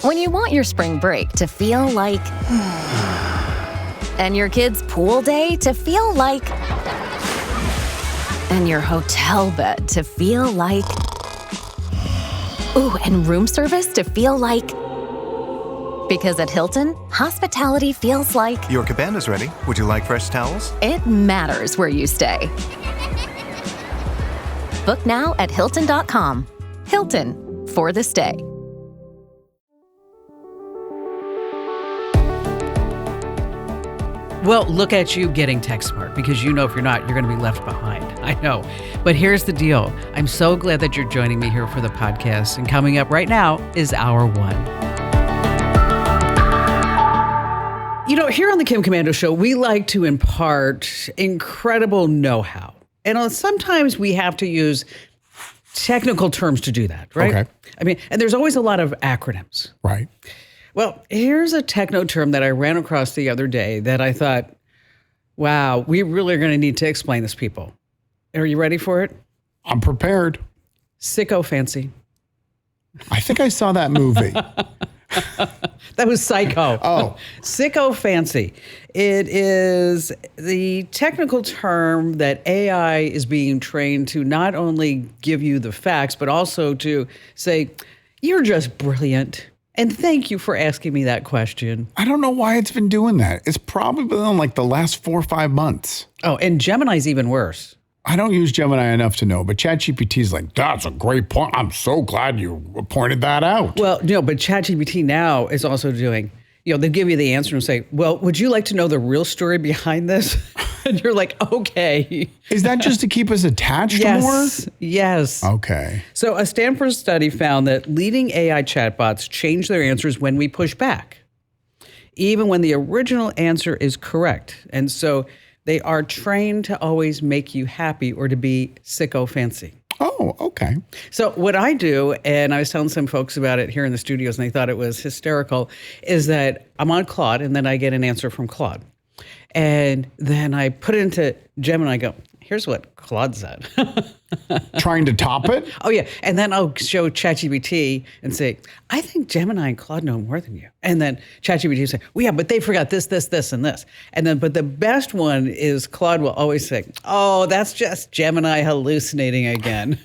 When you want your spring break to feel like... and your kids' pool day to feel like... and your hotel bed to feel like... ooh, and room service to feel like... because at Hilton, hospitality feels like... Your cabana's ready. Would you like fresh towels? It matters where you stay. Book now at Hilton.com. Hilton, for the stay. Well, look at you getting tech smart, because you know if you're not, you're going to be left behind. I know. But here's the deal. I'm so glad that you're joining me here for the podcast. And coming up right now is Hour 1. You know, here on the Kim Komando Show, we like to impart incredible know-how. And sometimes we have to use technical terms to do that, right? Okay. I mean, and there's always a lot of acronyms. Right. Well, here's a techno term that I ran across the other day that I thought, wow, we really are going to need to explain this, people. Are you ready for it? I'm prepared. Sycophancy. I think I saw that movie. That was Psycho. Oh. Sycophancy. It is the technical term that AI is being trained to not only give you the facts, but also to say, you're just brilliant. And thank you for asking me that question. I don't know why it's been doing that. It's probably been like the last 4 or 5 months. Oh, and Gemini's even worse. I don't use Gemini enough to know, but ChatGPT is like, that's a great point. I'm so glad you pointed that out. Well, no, but ChatGPT now is also doing, they give you the answer and say, well, would you like to know the real story behind this? And you're like, okay. Is that just to keep us attached more? Yes. Okay. So a Stanford study found that leading AI chatbots change their answers when we push back, even when the original answer is correct. And so they are trained to always make you happy or to be sycophancy. Oh, okay. So what I do, and I was telling some folks about it here in the studios, and they thought it was hysterical, is that I'm on Claude, and then I get an answer from Claude. And then I put it into Gemini, and I go, here's what Claude said. Trying to top it? Oh, yeah. And then I'll show ChatGPT and say, I think Gemini and Claude know more than you. And then ChatGPT will say, well, yeah, but they forgot this, this, this, and this. And then, but the best one is Claude will always say, oh, that's just Gemini hallucinating again.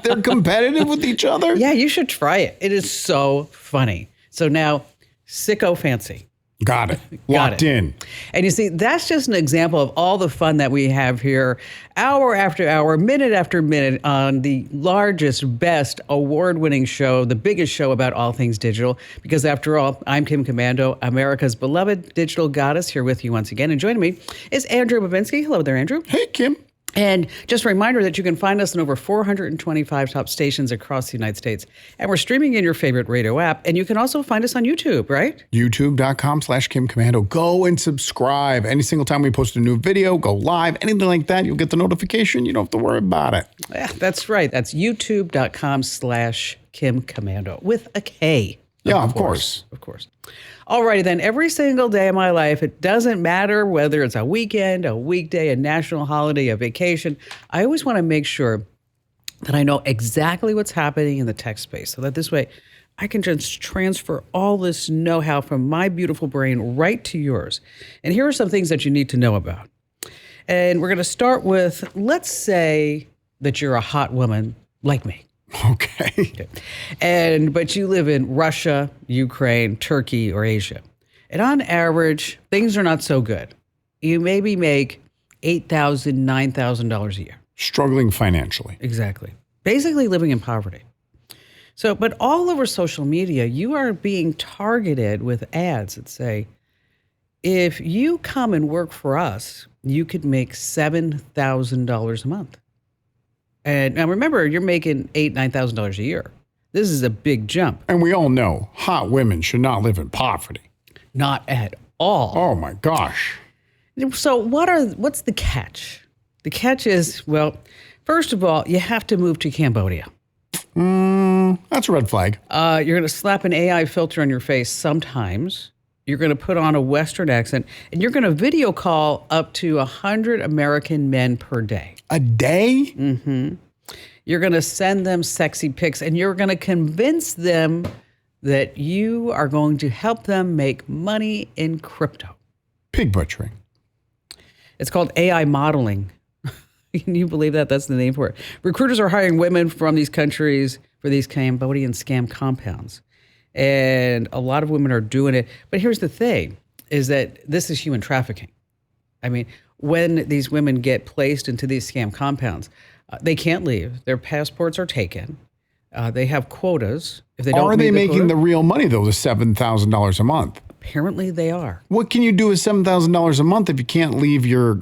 They're competitive with each other? Yeah, you should try it. It is so funny. So now, sycophancy. Got it. Locked in. And you see, that's just an example of all the fun that we have here, hour after hour, minute after minute, on the largest, best, award-winning show, the biggest show about all things digital. Because after all, I'm Kim Komando, America's beloved digital goddess, here with you once again. And joining me is Andrew Babinski. Hello there, Andrew. Hey, Kim. And just a reminder that you can find us in over 425 top stations across the United States. And we're streaming in your favorite radio app. And you can also find us on YouTube, right? YouTube.com/Kim Komando. Go and subscribe. Any single time we post a new video, go live, anything like that, you'll get the notification. You don't have to worry about it. Yeah, that's right. That's youtube.com/Kim Komando with a K. Yeah, of course. Of course. All righty then. Every single day of my life, it doesn't matter whether it's a weekend, a weekday, a national holiday, a vacation. I always want to make sure that I know exactly what's happening in the tech space so that this way I can just transfer all this know-how from my beautiful brain right to yours. And here are some things that you need to know about. And we're going to start with, let's say that you're a hot woman like me. Okay. But you live in Russia, Ukraine, Turkey, or Asia. And on average, things are not so good. You maybe make $8,000, $9,000 a year. Struggling financially. Exactly. Basically living in poverty. So, but all over social media, you are being targeted with ads that say, if you come and work for us, you could make $7,000 a month. And now remember, you're making $8,000, $9,000 a year. This is a big jump. And we all know hot women should not live in poverty. Not at all. Oh my gosh. So what's the catch? The catch is, well, first of all, you have to move to Cambodia. That's a red flag. You're going to slap an AI filter on your face sometimes. You're going to put on a Western accent, and you're going to video call up to 100 American men per day. A day? Mm-hmm. You're going to send them sexy pics, and you're going to convince them that you are going to help them make money in crypto. Pig butchering. It's called AI modeling. Can you believe that? That's the name for it. Recruiters are hiring women from these countries for these Cambodian scam compounds. And a lot of women are doing it. But here's the thing, is that this is human trafficking. I mean, when these women get placed into these scam compounds, they can't leave. Their passports are taken. They have quotas. If they don't Are they meet making quota, the real money, though, the $7,000 a month? apparently they are. What can you do with $7,000 a month if you can't leave your...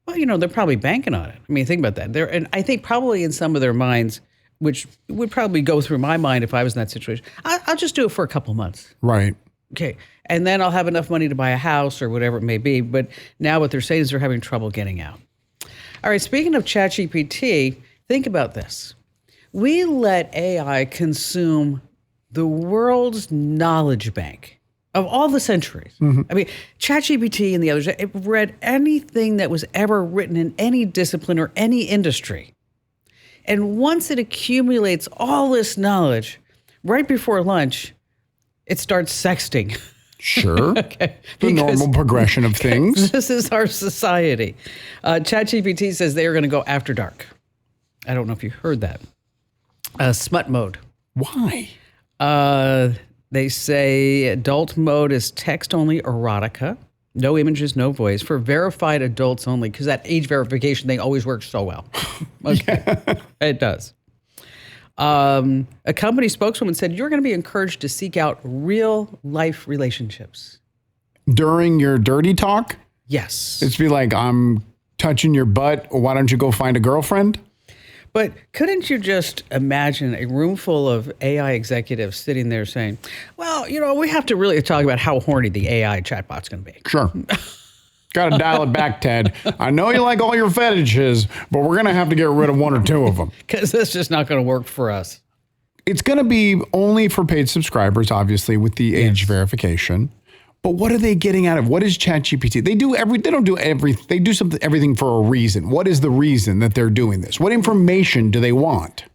Well, they're probably banking on it. I mean, think about that. And I think probably in some of their minds, which would probably go through my mind if I was in that situation, I'll just do it for a couple months. Right. Okay. And then I'll have enough money to buy a house or whatever it may be. But now what they're saying is they're having trouble getting out. All right. Speaking of ChatGPT, think about this. We let AI consume the world's knowledge bank of all the centuries. I mean, ChatGPT and the others, it read anything that was ever written in any discipline or any industry. And once it accumulates all this knowledge, right before lunch, it starts sexting. Sure. Okay. The normal progression of things. This is our society. ChatGPT says they are going to go after dark. I don't know if you heard that. Smut mode. Why? They say adult mode is text-only erotica. No images, no voice. For verified adults only, because that age verification thing always works so well. Okay. It does. A company spokeswoman said you're going to be encouraged to seek out real-life relationships. During your dirty talk? Yes. It's be like, I'm touching your butt. Why don't you go find a girlfriend? But couldn't you just imagine a room full of AI executives sitting there saying, well, we have to really talk about how horny the AI chatbot's going to be. Sure. Got to dial it back, Ted. I know you like all your fetishes, but we're going to have to get rid of one or two of them. Because that's just not going to work for us. It's going to be only for paid subscribers, obviously, with the age verification. But what are they getting out of? What is ChatGPT? They don't do everything. They do everything for a reason. What is the reason that they're doing this? What information do they want?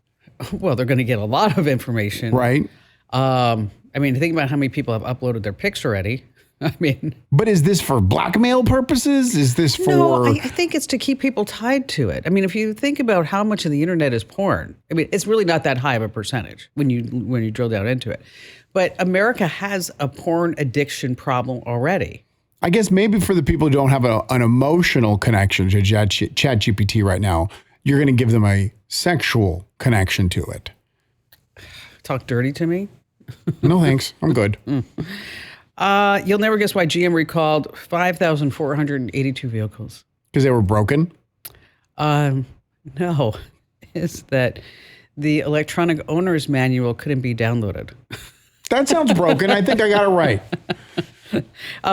Well, they're going to get a lot of information. Right. I mean, think about how many people have uploaded their pics already. I mean. But is this for blackmail purposes? Is this for? No, I think it's to keep people tied to it. I mean, if you think about how much of the internet is porn, I mean, it's really not that high of a percentage when you drill down into it. But America has a porn addiction problem already. I guess maybe for the people who don't have an emotional connection to ChatGPT right now, you're going to give them a sexual connection to it. Talk dirty to me? No, thanks. I'm good. You'll never guess why GM recalled 5,482 vehicles. Because they were broken? No. It's that the electronic owner's manual couldn't be downloaded. That sounds broken. I think I got it right.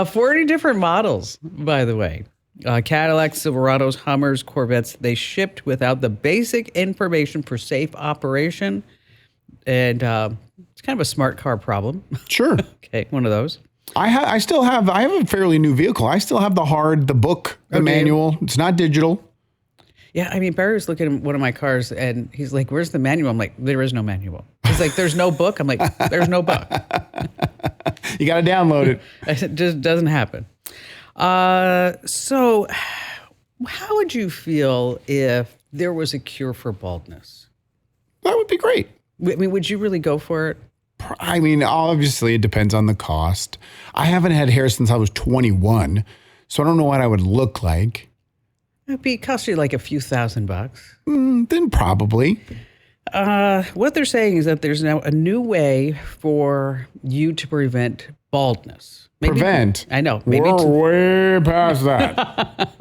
40 different models, by the way. Cadillacs, Silverados, Hummers, Corvettes, they shipped without the basic information for safe operation. And it's kind of a smart car problem. Sure. Okay, one of those. I have a fairly new vehicle. I still have the book, the manual. It's not digital. Yeah, I mean, Barry was looking at one of my cars and he's like, where's the manual? I'm like, there is no manual. He's like, there's no book? I'm like, there's no book. You got to download it. It just doesn't happen. So how would you feel if there was a cure for baldness? That would be great. I mean, would you really go for it? I mean, obviously, it depends on the cost. I haven't had hair since I was 21, so I don't know what I would look like. It'd cost you like a few $1,000. Then probably. What they're saying is that there's now a new way for you to prevent baldness. Prevent? I know. We're way past that.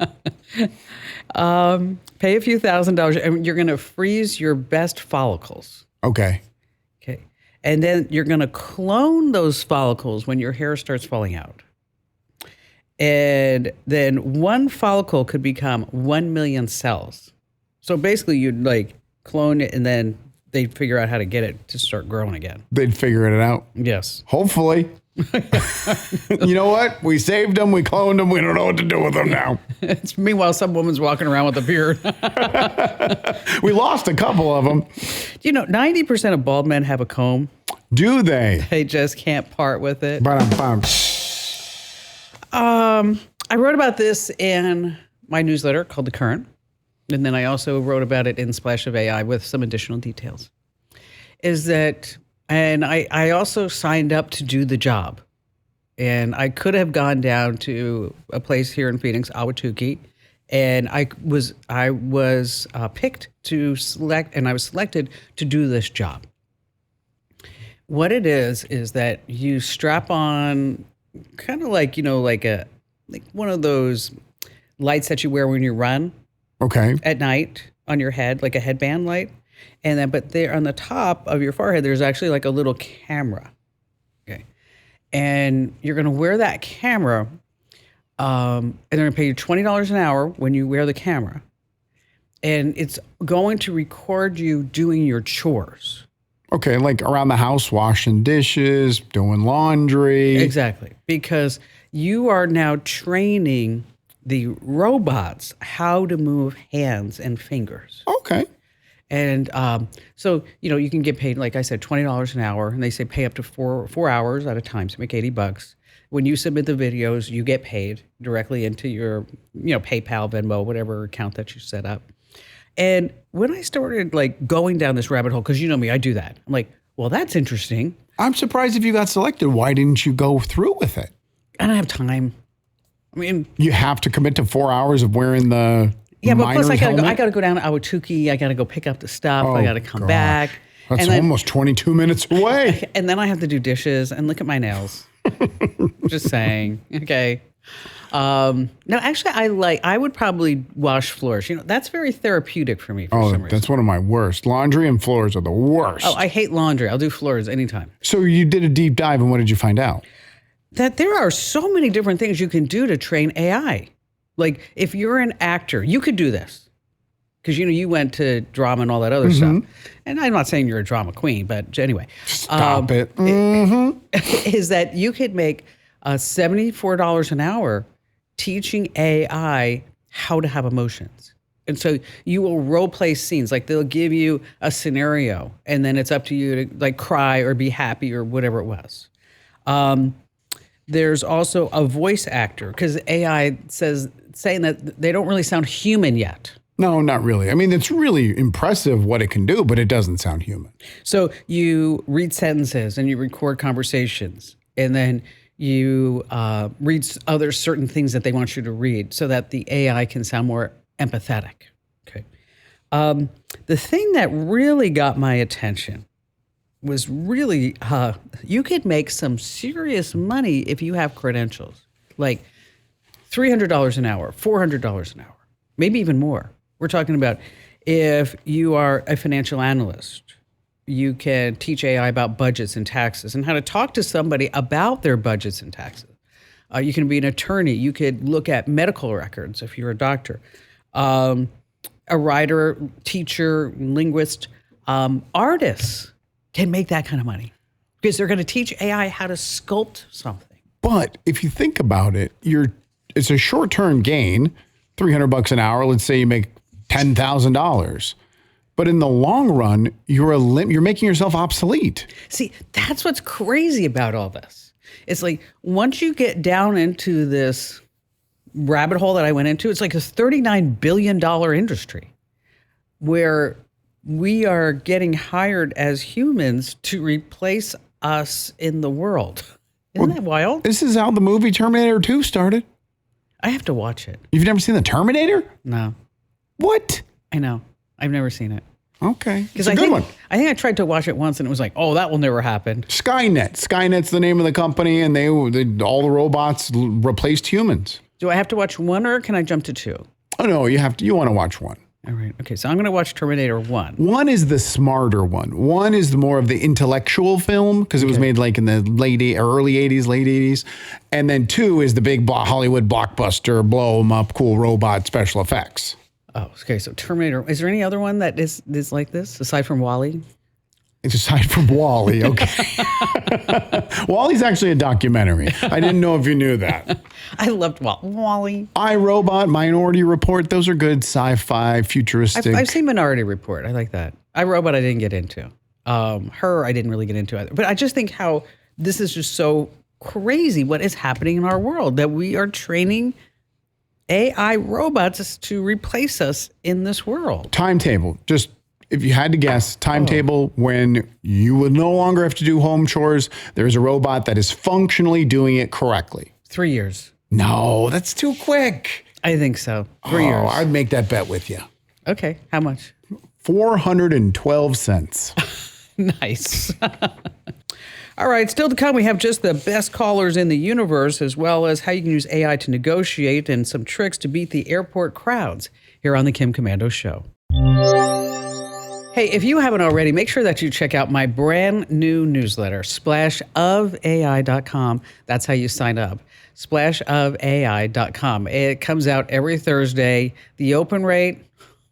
Pay a few $1,000s and you're going to freeze your best follicles. Okay. Okay. And then you're going to clone those follicles when your hair starts falling out. And then one follicle could become 1 million cells. So basically you'd like clone it and then they'd figure out how to get it to start growing again. They'd figure it out. Yes. Hopefully. You know what? We saved them. We cloned them. We don't know what to do with them now. Meanwhile, some woman's walking around with a beard. We lost a couple of them. 90% of bald men have a comb. Do they? They just can't part with it. Ba-dum-bum. I wrote about this in my newsletter called The Current. And then I also wrote about it in Splash of AI with some additional details. And I also signed up to do the job. And I could have gone down to a place here in Phoenix, Ahwatukee, and I was picked to select, and I was selected to do this job. What it is that you strap on kind of like, like one of those lights that you wear when you run. Okay. At night on your head, like a headband light. And then, but there on the top of your forehead, there's actually like a little camera. Okay. And you're going to wear that camera, and they're going to pay you $20 an hour when you wear the camera. And it's going to record you doing your chores. Okay, like around the house, washing dishes, doing laundry. Exactly. Because you are now training the robots how to move hands and fingers. Okay. And so, you can get paid, like I said, $20 an hour. And they say pay up to four hours at a time, so make $80. When you submit the videos, you get paid directly into your, PayPal, Venmo, whatever account that you set up. And when I started going down this rabbit hole, because you know me, I do that. I'm like, well, that's interesting. I'm surprised if you got selected. Why didn't you go through with it? I don't have time. I mean, you have to commit to 4 hours of wearing the but plus I helmet? got to go down to Ahwatukee. I got to go pick up the stuff. I got to come back. That's almost 22 minutes away. And then I have to do dishes and look at my nails. Just saying. Okay. No, actually, I would probably wash floors. That's very therapeutic for me for some reason. That's one of my worst. Laundry and floors are the worst. Oh, I hate laundry. I'll do floors anytime. So you did a deep dive, and what did you find out? That there are so many different things you can do to train AI. Like if you're an actor, you could do this. Because, you went to drama and all that other stuff. And I'm not saying you're a drama queen, but anyway. Stop it. Is that you could make $74 an hour teaching AI how to have emotions. And so you will role play scenes. Like they'll give you a scenario and then it's up to you to cry or be happy or whatever it was. There's also a voice actor because AI saying that they don't really sound human yet. No, not really. I mean, it's really impressive what it can do, but it doesn't sound human. So you read sentences and you record conversations and then you read other certain things that they want you to read so that the AI can sound more empathetic. Okay. The thing that really got my attention was really, you could make some serious money if you have credentials, like $300 an hour, $400 an hour, maybe even more. We're talking about if you are a financial analyst, you can teach AI about budgets and taxes and how to talk to somebody about their budgets and taxes. You can be an attorney. You could look at medical records if you're a doctor. A writer, teacher, linguist, artists can make that kind of money because they're going to teach AI how to sculpt something. But if you think about it, it's a short-term gain, $300 an hour. Let's say you make $10,000. But in the long run, you're making yourself obsolete. See, that's what's crazy about all this. It's like once you get down into this rabbit hole that I went into, it's like a $39 billion industry where we are getting hired as humans to replace us in the world. Isn't that wild? This is how the movie Terminator 2 started. I have to watch it. You've never seen the Terminator? No. What? I know. I've never seen it. Okay. It's a good one. I think I tried to watch it once and it was like, oh, that will never happen. Skynet. Skynet's the name of the company, and all the robots replaced humans. Do I have to watch one or can I jump to two? Oh, no, you want to watch one. All right. Okay. So I'm going to watch Terminator 1. One is the smarter one. One is more of the intellectual film because it was made like in the early 80s, late 80s. And then 2 is the big Hollywood blockbuster, blow them up, cool robot special effects. Oh, okay. So Terminator. Is there any other one that is like this aside from WALL-E? It's aside from WALL-E. Okay. WALL-E's actually a documentary. I didn't know if you knew that. I loved WALL-E. iRobot, Minority Report. Those are good sci-fi, futuristic. I've seen Minority Report. I like that. iRobot I didn't get into. Her, I didn't really get into it. But I just think how this is just so crazy what is happening in our world, that we are training AI robots to replace us in this world. Timetable. Just if you had to guess, timetable when you would no longer have to do home chores. There's a robot that is functionally doing it correctly. 3 years. No, that's too quick. I think so. 3 years. I'd make that bet with you. Okay. How much? 412 cents. Nice. All right, still to come, we have just the best callers in the universe, as well as how you can use AI to negotiate and some tricks to beat the airport crowds here on the Kim Commando Show. Hey, if you haven't already, make sure that you check out my brand new newsletter, splashofai.com. That's how you sign up, splashofai.com. It comes out every Thursday. The open rate,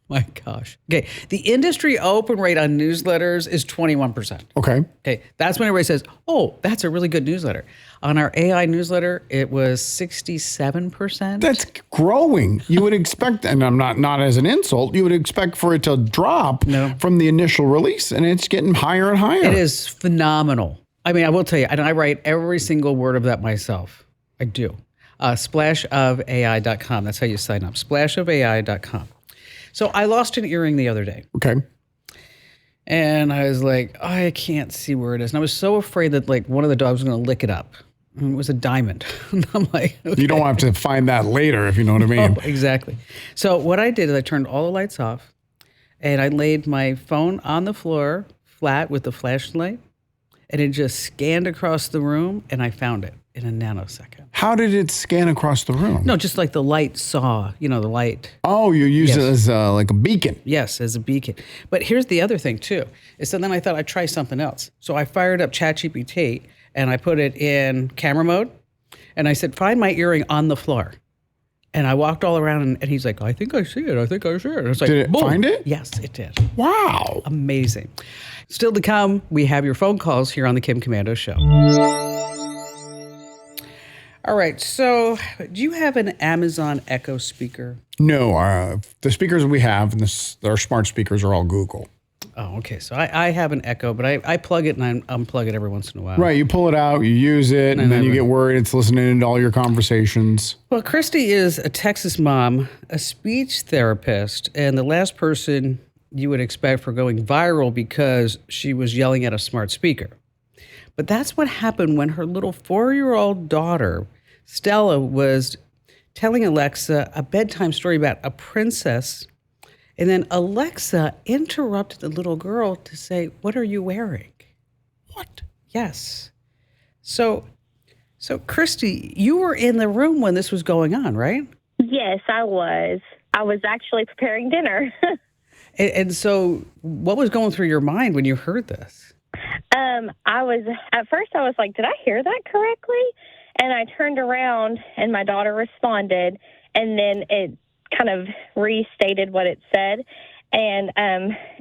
my gosh. Okay, the industry open rate on newsletters is 21%. Okay. Okay, that's when everybody says, oh, that's a really good newsletter. On our AI newsletter, it was 67%. That's growing. You would expect, and I'm not as an insult, you would expect for it to drop from the initial release, and it's getting higher and higher. It is phenomenal. I mean, I will tell you, and I write every single word of that myself. I do. Splashofai.com. That's how you sign up. Splashofai.com. So I lost an earring the other day. Okay. And I was like, I can't see where it is. And I was so afraid that like one of the dogs was going to lick it up. And it was a diamond. And I'm like, okay. You don't have to find that later, if you know what I mean. Oh, exactly. So what I did is I turned all the lights off and I laid my phone on the floor flat with the flashlight, and it just scanned across the room, and I found it in a nanosecond. How did it scan across the room? No, just like the light saw, the light. Oh, you use it as like a beacon. Yes, as a beacon. But here's the other thing too, is so then I thought I'd try something else. So I fired up ChatGPT and I put it in camera mode, and I said, find my earring on the floor. And I walked all around, and he's like, I think I see it. I think I see it. And it's like, did it boom. find it? Yes, it did. Wow. Amazing. Still to come, we have your phone calls here on the Kim Commando Show. All right, so do you have an Amazon Echo speaker? No, the speakers we have, and our smart speakers are all Google. Oh, okay. So I have an Echo, but I plug it and I unplug it every once in a while. Right, you pull it out, you use it, and then you get worried it's listening to all your conversations. Well, Christy is a Texas mom, a speech therapist, and the last person you would expect for going viral because she was yelling at a smart speaker. But that's what happened when her little 4-year-old daughter, Stella, was telling Alexa a bedtime story about a princess. And then Alexa interrupted the little girl to say, what are you wearing? What? Yes. So Christy, you were in the room when this was going on, right? Yes, I was. I was actually preparing dinner. And so what was going through your mind when you heard this? At first I was like, did I hear that correctly? And I turned around and my daughter responded, and then it kind of restated what it said. And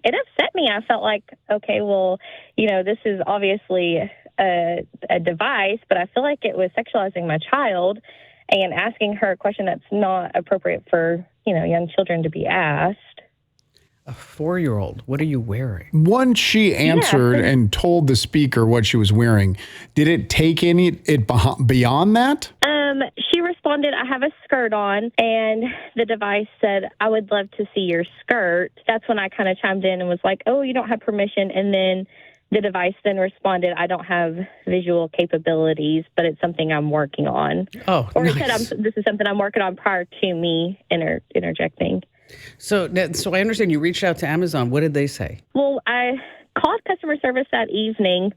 it upset me. I felt like, okay, well, this is obviously a device, but I feel like it was sexualizing my child and asking her a question that's not appropriate for, young children to be asked. A 4-year-old, what are you wearing? Once she answered and told the speaker what she was wearing, did it take it beyond that? She responded, I have a skirt on, and the device said, I would love to see your skirt. That's when I kind of chimed in and was like, oh, you don't have permission. And then the device then responded, I don't have visual capabilities, but it's something I'm working on. Oh, or nice. it said, this is something I'm working on prior to me interjecting. So I understand you reached out to Amazon. What did they say? Well, I called customer service that evening,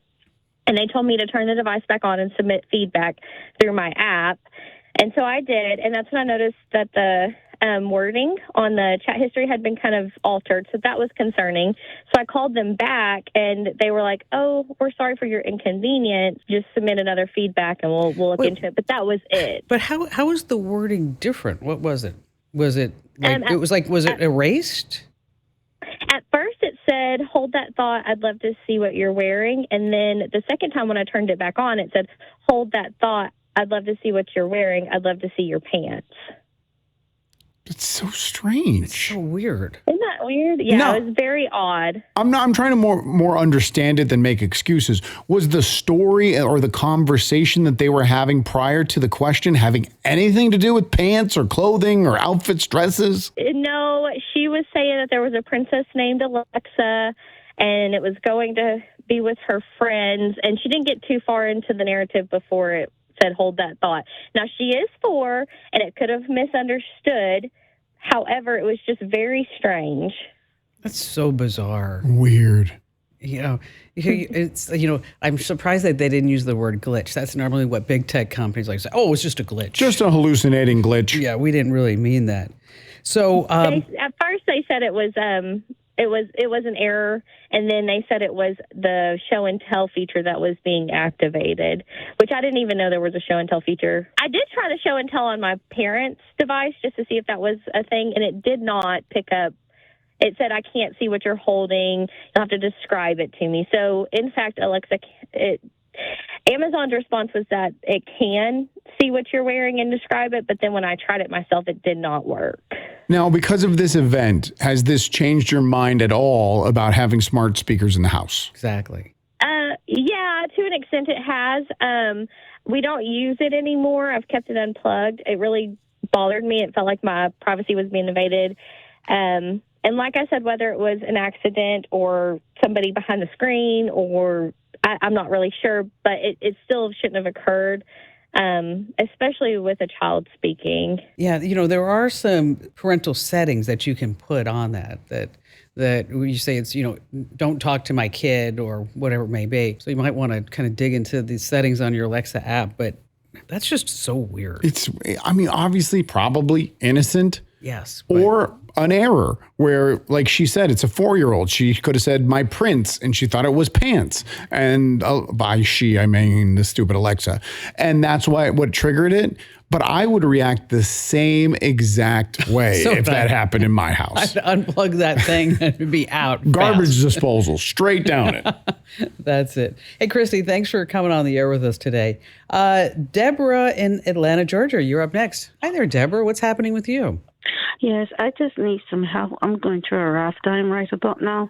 and they told me to turn the device back on and submit feedback through my app. And so I did, and that's when I noticed that the wording on the chat history had been kind of altered, so that was concerning. So I called them back, and they were like, oh, we're sorry for your inconvenience. Just submit another feedback, and we'll look into it. But that was it. But how was the wording different? What was it? Was it was it erased? At first it said, hold that thought, I'd love to see what you're wearing. And then the second time when I turned it back on, it said, hold that thought, I'd love to see what you're wearing. I'd love to see your pants. It's so strange. So weird. Isn't that weird? Yeah, No. it was very odd. I'm trying to more understand it than make excuses. Was the story or the conversation that they were having prior to the question having anything to do with pants or clothing or outfits, dresses? No, she was saying that there was a princess named Alexa, and it was going to be with her friends, and she didn't get too far into the narrative before it said, hold that thought. Now, she is 4, and it could have misunderstood. However, it was just very strange. That's so bizarre. Weird. It's, I'm surprised that they didn't use the word glitch. That's normally what big tech companies like to say. Oh, it's just a glitch. Just a hallucinating glitch. Yeah, we didn't really mean that. So At first, they said it was an error, and then they said it was the show and tell feature that was being activated, which I didn't even know there was a show and tell feature. I did try the show and tell on my parents' device just to see if that was a thing, and it did not pick up. It said, I can't see what you're holding. You'll have to describe it to me. So, in fact, Alexa, Amazon's response was that it can see what you're wearing and describe it, but then when I tried it myself, it did not work. Now, because of this event, has this changed your mind at all about having smart speakers in the house? exactly. Yeah, to an extent it has. We don't use it anymore. I've kept it unplugged. It really bothered me. It felt like my privacy was being invaded. And like I said, whether it was an accident or somebody behind the screen or I'm not really sure, but it still shouldn't have occurred, especially with a child speaking. Yeah, there are some parental settings that you can put on that you say it's, don't talk to my kid or whatever it may be. So you might want to kind of dig into these settings on your Alexa app, but that's just so weird. Obviously, probably innocent. Yes. Or an error where, like she said, it's a 4-year-old. She could have said my prince and she thought it was pants. And by she, I mean the stupid Alexa. And that's what triggered it. But I would react the same exact way if that happened in my house. I'd unplug that thing and it'd be out. Garbage disposal, straight down it. That's it. Hey, Christy, thanks for coming on the air with us today. Deborah in Atlanta, Georgia, you're up next. Hi there, Deborah. What's happening with you? Yes, I just need some help. I'm going through a rough time right about now.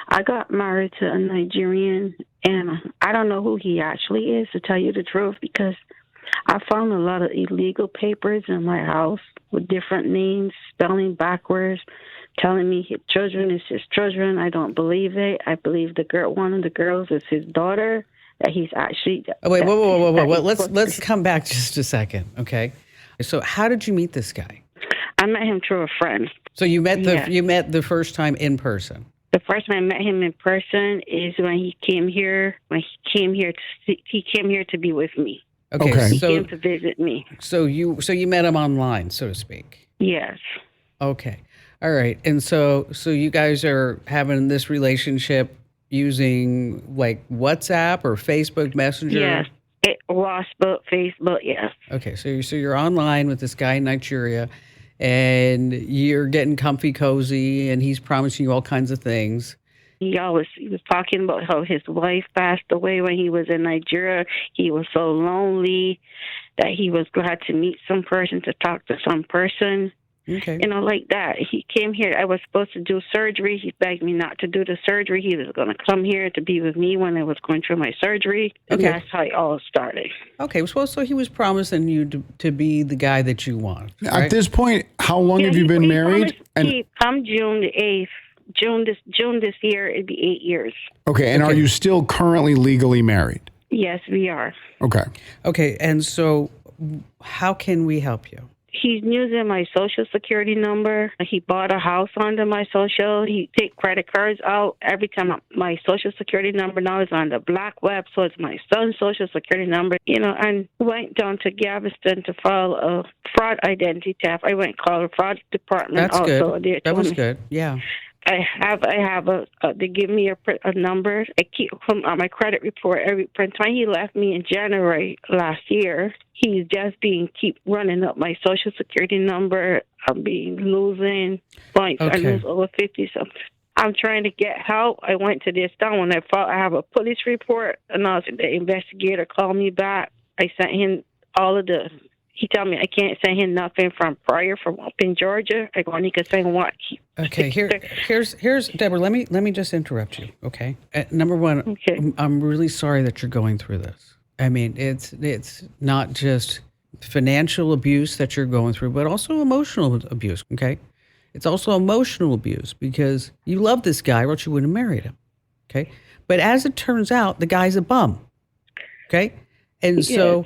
I got married to a Nigerian, and I don't know who he actually is, to tell you the truth, because I found a lot of illegal papers in my house with different names, spelling backwards, telling me his children is his children. I don't believe it. I believe one of the girls is his daughter, that he's actually... Oh, wait, whoa. Let's come back just a second, okay? So how did you meet this guy? I met him through a friend. So you met the first time in person? The first time I met him in person is when he came here. He came here to be with me. Okay. He came to visit me. So you met him online, so to speak. Yes. Okay. All right. And so you guys are having this relationship using like WhatsApp or Facebook Messenger? Yes. Facebook, yes. Okay. So you're online with this guy in Nigeria, and you're getting comfy cozy, and he's promising you all kinds of things. He was talking about how his wife passed away when he was in Nigeria. He was so lonely that he was glad to meet some person, to talk to some person. Okay. Like that. He came here. I was supposed to do surgery. He begged me not to do the surgery. He was going to come here to be with me when I was going through my surgery. And that's how it all started. Okay. Well, so he was promising you to be the guy that you want. Right? At this point, how long have you been married? I'm June the 8th. June this year, it'd be 8 years. Okay. And are you still currently legally married? Yes, we are. Okay. Okay. And so how can we help you? He's using my social security number. He bought a house under my social. He take credit cards out. Every time my social security number now is on the black web, so it's my son's social security number. And went down to Galveston to file a fraud identity theft. I went and called the fraud department. That's also. good. That was good. Yeah. I have they give me a number. I keep him on my credit report every time he left me in January last year. He's just keep running up my social security number. I'm losing points. Okay. I lose over 50 something. I'm trying to get help. I went to this town when I have a police report, and the investigator called me back. I sent him all of the He told me I can't send him nothing from prior from up in Georgia. I only could send what. Okay, here's Deborah. Let me just interrupt you. Okay, number one, Okay. I'm really sorry that you're going through this. I mean, it's not just financial abuse that you're going through, but also emotional abuse. Okay, it's also emotional abuse because you love this guy, or else you wouldn't have married him. Okay, but as it turns out, the guy's a bum. Okay, and so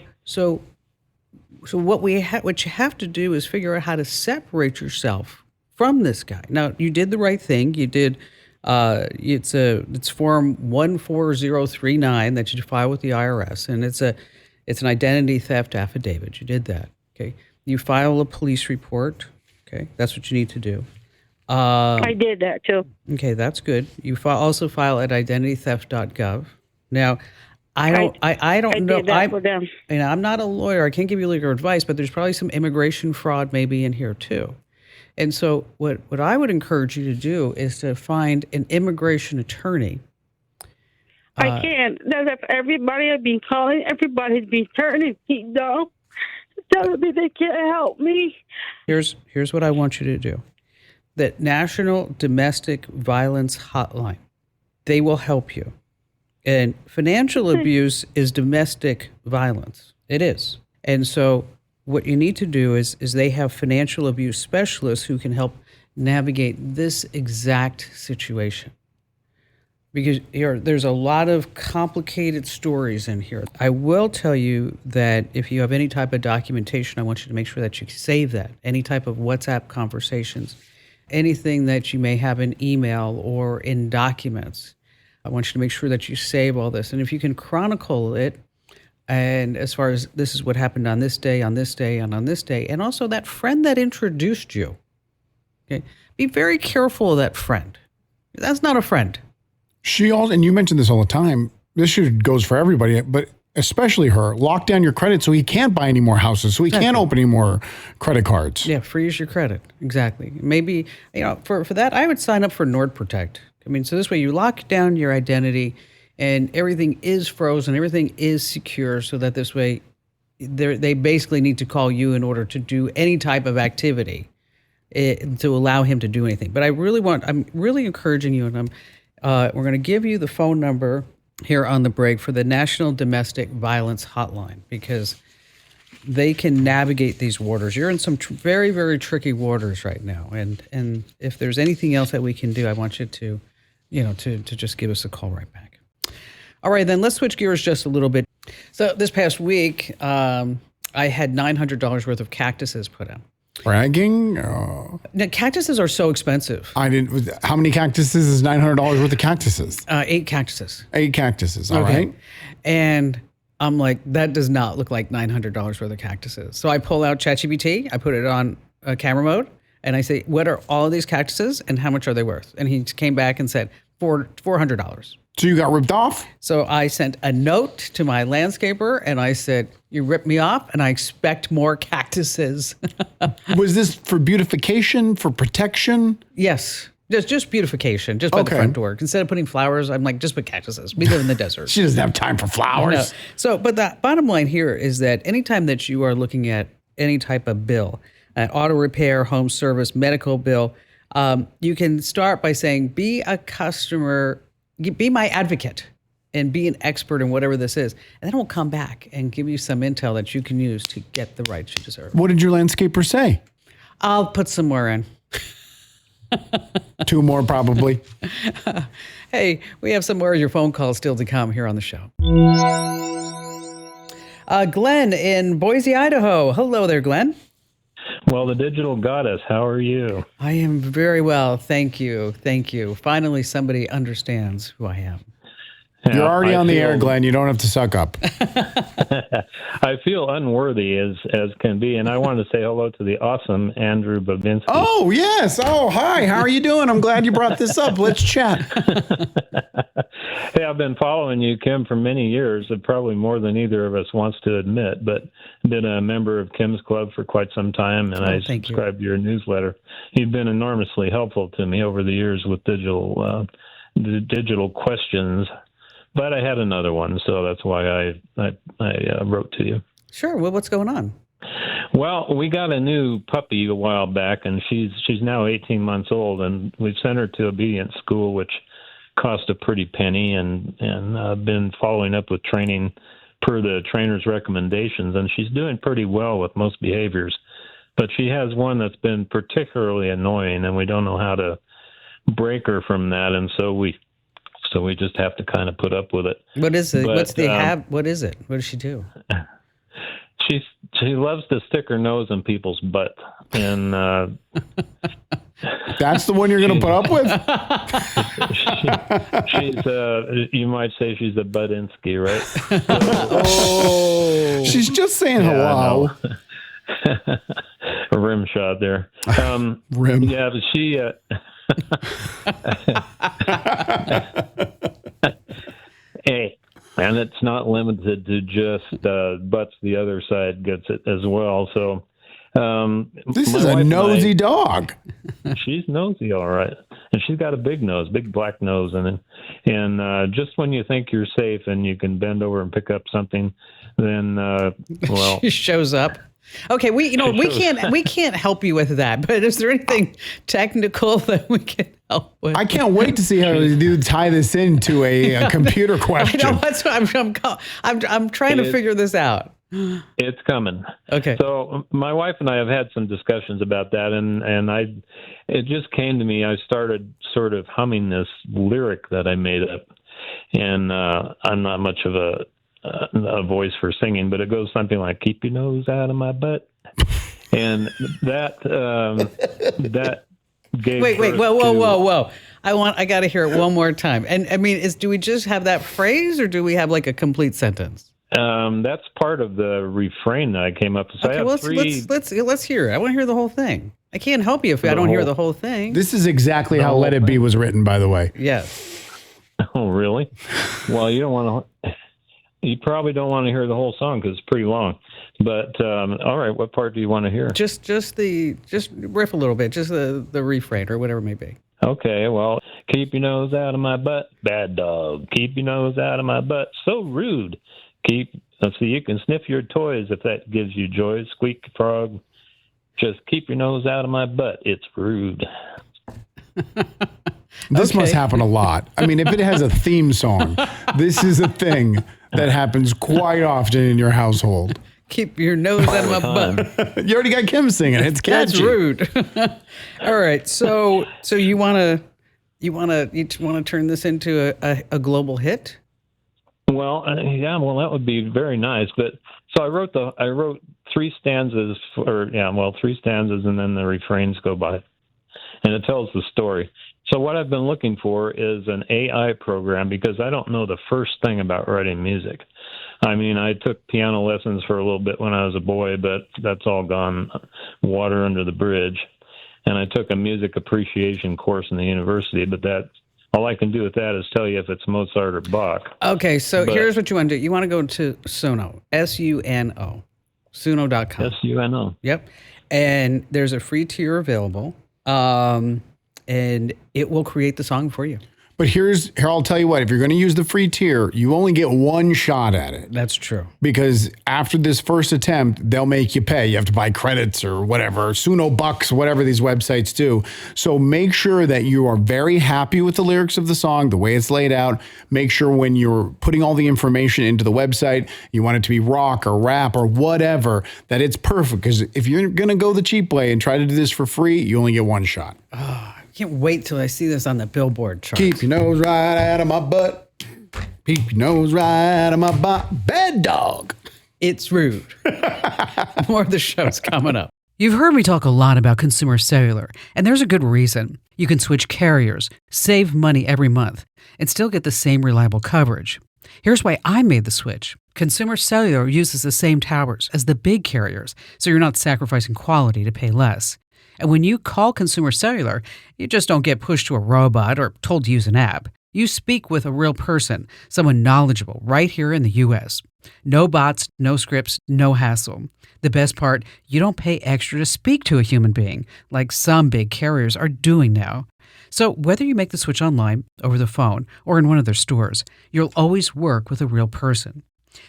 what you have to do is figure out how to separate yourself from this guy. Now, you did the right thing. You did. It's form 14039 that you file with the IRS, and it's an identity theft affidavit. You did that. Okay. You file a police report. Okay, that's what you need to do. I did that too. Okay, that's good. You also file at identitytheft.gov. Now, I don't know. Did that for them. I'm not a lawyer. I can't give you legal advice, but there's probably some immigration fraud maybe in here too. And so what I would encourage you to do is to find an immigration attorney. I can't. That's everybody I've been calling. Everybody's been turning me down. Telling me they can't help me. Here's what I want you to do. The National Domestic Violence Hotline. They will help you. And financial abuse is domestic violence. It is. And so what you need to do is they have financial abuse specialists who can help navigate this exact situation. Because there's a lot of complicated stories in here. I will tell you that if you have any type of documentation, I want you to make sure that you save that. Any type of WhatsApp conversations, anything that you may have in email or in documents. I want you to make sure that you save all this. And if you can chronicle it, and as far as this is what happened on this day, on this day, and on this day, and also that friend that introduced you, okay, be very careful of that friend. That's not a friend. She also, and you mentioned this all the time, this goes for everybody, but especially her, lock down your credit so he can't buy any more houses, so he can't open any more credit cards. Yeah, freeze your credit. Exactly. Maybe, for that, I would sign up for NordProtect. I mean, so this way you lock down your identity and everything is frozen, everything is secure, so that this way they basically need to call you in order to do any type of activity to allow him to do anything. But I'm really encouraging you, and we're going to give you the phone number here on the break for the National Domestic Violence Hotline, because they can navigate these waters. You're in some very, very tricky waters right now. And if there's anything else that we can do, I want you to just give us a call right back. All right, then let's switch gears just a little bit. So this past week, I had $900 worth of cactuses put out. Bragging? Now, cactuses are so expensive. How many cactuses is $900 worth of cactuses? 8 cactuses. 8 cactuses, all right. And I'm like, that does not look like $900 worth of cactuses. So I pull out ChatGPT, I put it on camera mode, and I say, what are all of these cactuses and how much are they worth? And he came back and said, $400. So you got ripped off? So I sent a note to my landscaper and I said, you ripped me off and I expect more cactuses. Was this for beautification, for protection? Yes. Just beautification, just by the front door. Instead of putting flowers, I'm like, just put cactuses. We live in the desert. She doesn't have time for flowers. No. So, but the bottom line here is that anytime that you are looking at any type of bill, auto repair, home service, medical bill, you can start by saying, be a customer, be my advocate, and be an expert in whatever this is. And then we'll come back and give you some intel that you can use to get the rights you deserve. What did your landscaper say? I'll put some more in. 2 more, probably. Hey, we have some more of your phone calls still to come here on the show. Glenn in Boise, Idaho. Hello there, Glenn. Well, the digital goddess, how are you? I am very well. Thank you. Thank you. Finally, somebody understands who I am. You're already on the air, Glenn. You don't have to suck up. I feel unworthy as can be, and I wanted to say hello to the awesome Andrew Babinski. Oh, yes. Oh, hi. How are you doing? I'm glad you brought this up. Let's chat. Hey, I've been following you, Kim, for many years, probably more than either of us wants to admit, but been a member of Kim's Club for quite some time, and I subscribe to your newsletter. You've been enormously helpful to me over the years with digital questions. But I had another one, so that's why I wrote to you. Sure. Well, what's going on? Well, we got a new puppy a while back, and she's now 18 months old, and we've sent her to obedience school, which cost a pretty penny, and been following up with training per the trainer's recommendations, and she's doing pretty well with most behaviors. But she has one that's been particularly annoying, and we don't know how to break her from that, and so we just have to kind of put up with it. What is it? But, what is it? What does she do? She loves to stick her nose in people's butt, and that's the one you're going to put up with. She's you might say she's a Budinsky, right? She's just saying hello. A rim shot there. Rim. Yeah, but she. Hey. And it's not limited to just butts. The other side gets it as well. So this is a nosy dog. She's nosy, all right, and she's got a big nose, big black nose, and just when you think you're safe and you can bend over and pick up something, then well, she shows up. Okay, we can't help you with that. But is there anything technical that we can help with? I can't wait to see how you tie this into a computer question. I know that's what I'm trying to figure this out. It's coming. Okay. So my wife and I have had some discussions about that, and it just came to me. I started sort of humming this lyric that I made up, and I'm not much of a voice for singing, but it goes something like "Keep your nose out of my butt," and that gave. Wait, whoa! I got to hear it one more time. And I mean, do we just have that phrase, or do we have like a complete sentence? That's part of the refrain that I came up with. So okay, let's hear it. I want to hear the whole thing. I can't help you if I don't hear the whole thing. This is exactly how "Let It Be" was written, by the way. Yes. Oh, really? Well, you don't want to. You probably don't want to hear the whole song because it's pretty long. But all right, what part do you want to hear? Just riff a little bit, just the refrain or whatever it may be. Okay, well, keep your nose out of my butt, bad dog. Keep your nose out of my butt, so rude. Let's see, you can sniff your toys if that gives you joy. Squeak frog, just keep your nose out of my butt. It's rude. This must happen a lot. I mean, if it has a theme song, this is a thing that happens quite often in your household. Keep your nose out of my butt. You already got Kim singing. It's catchy. That's rude. All right. So you want to turn this into a global hit? Well, yeah. Well, that would be very nice. But so I wrote three stanzas, three stanzas, and then the refrains go by, and it tells the story. So what I've been looking for is an AI program because I don't know the first thing about writing music. I mean, I took piano lessons for a little bit when I was a boy, but that's all gone water under the bridge. And I took a music appreciation course in the university, but all I can do with that is tell you if it's Mozart or Bach. Okay, so here's what you want to do. You want to go to Suno, Suno, Suno.com. Suno. Yep. And there's a free tier available. And it will create the song for you. But here, I'll tell you what, if you're going to use the free tier, you only get one shot at it. That's true. Because after this first attempt, they'll make you pay. You have to buy credits or whatever, Suno bucks, whatever these websites do. So make sure that you are very happy with the lyrics of the song, the way it's laid out. Make sure when you're putting all the information into the website, you want it to be rock or rap or whatever, that it's perfect. Because if you're going to go the cheap way and try to do this for free, you only get one shot. I can't wait till I see this on the Billboard charts. Keep your nose right out of my butt. Keep your nose right out of my butt. Bad dog. It's rude. More of the show's coming up. You've heard me talk a lot about consumer cellular, and there's a good reason. You can switch carriers, save money every month, and still get the same reliable coverage. Here's why I made the switch. Consumer cellular uses the same towers as the big carriers, so you're not sacrificing quality to pay less. And when you call Consumer Cellular, you just don't get pushed to a robot or told to use an app. You speak with a real person, someone knowledgeable right here in the U.S. No bots, no scripts, no hassle. The best part, you don't pay extra to speak to a human being, like some big carriers are doing now. So whether you make the switch online, over the phone, or in one of their stores, you'll always work with a real person.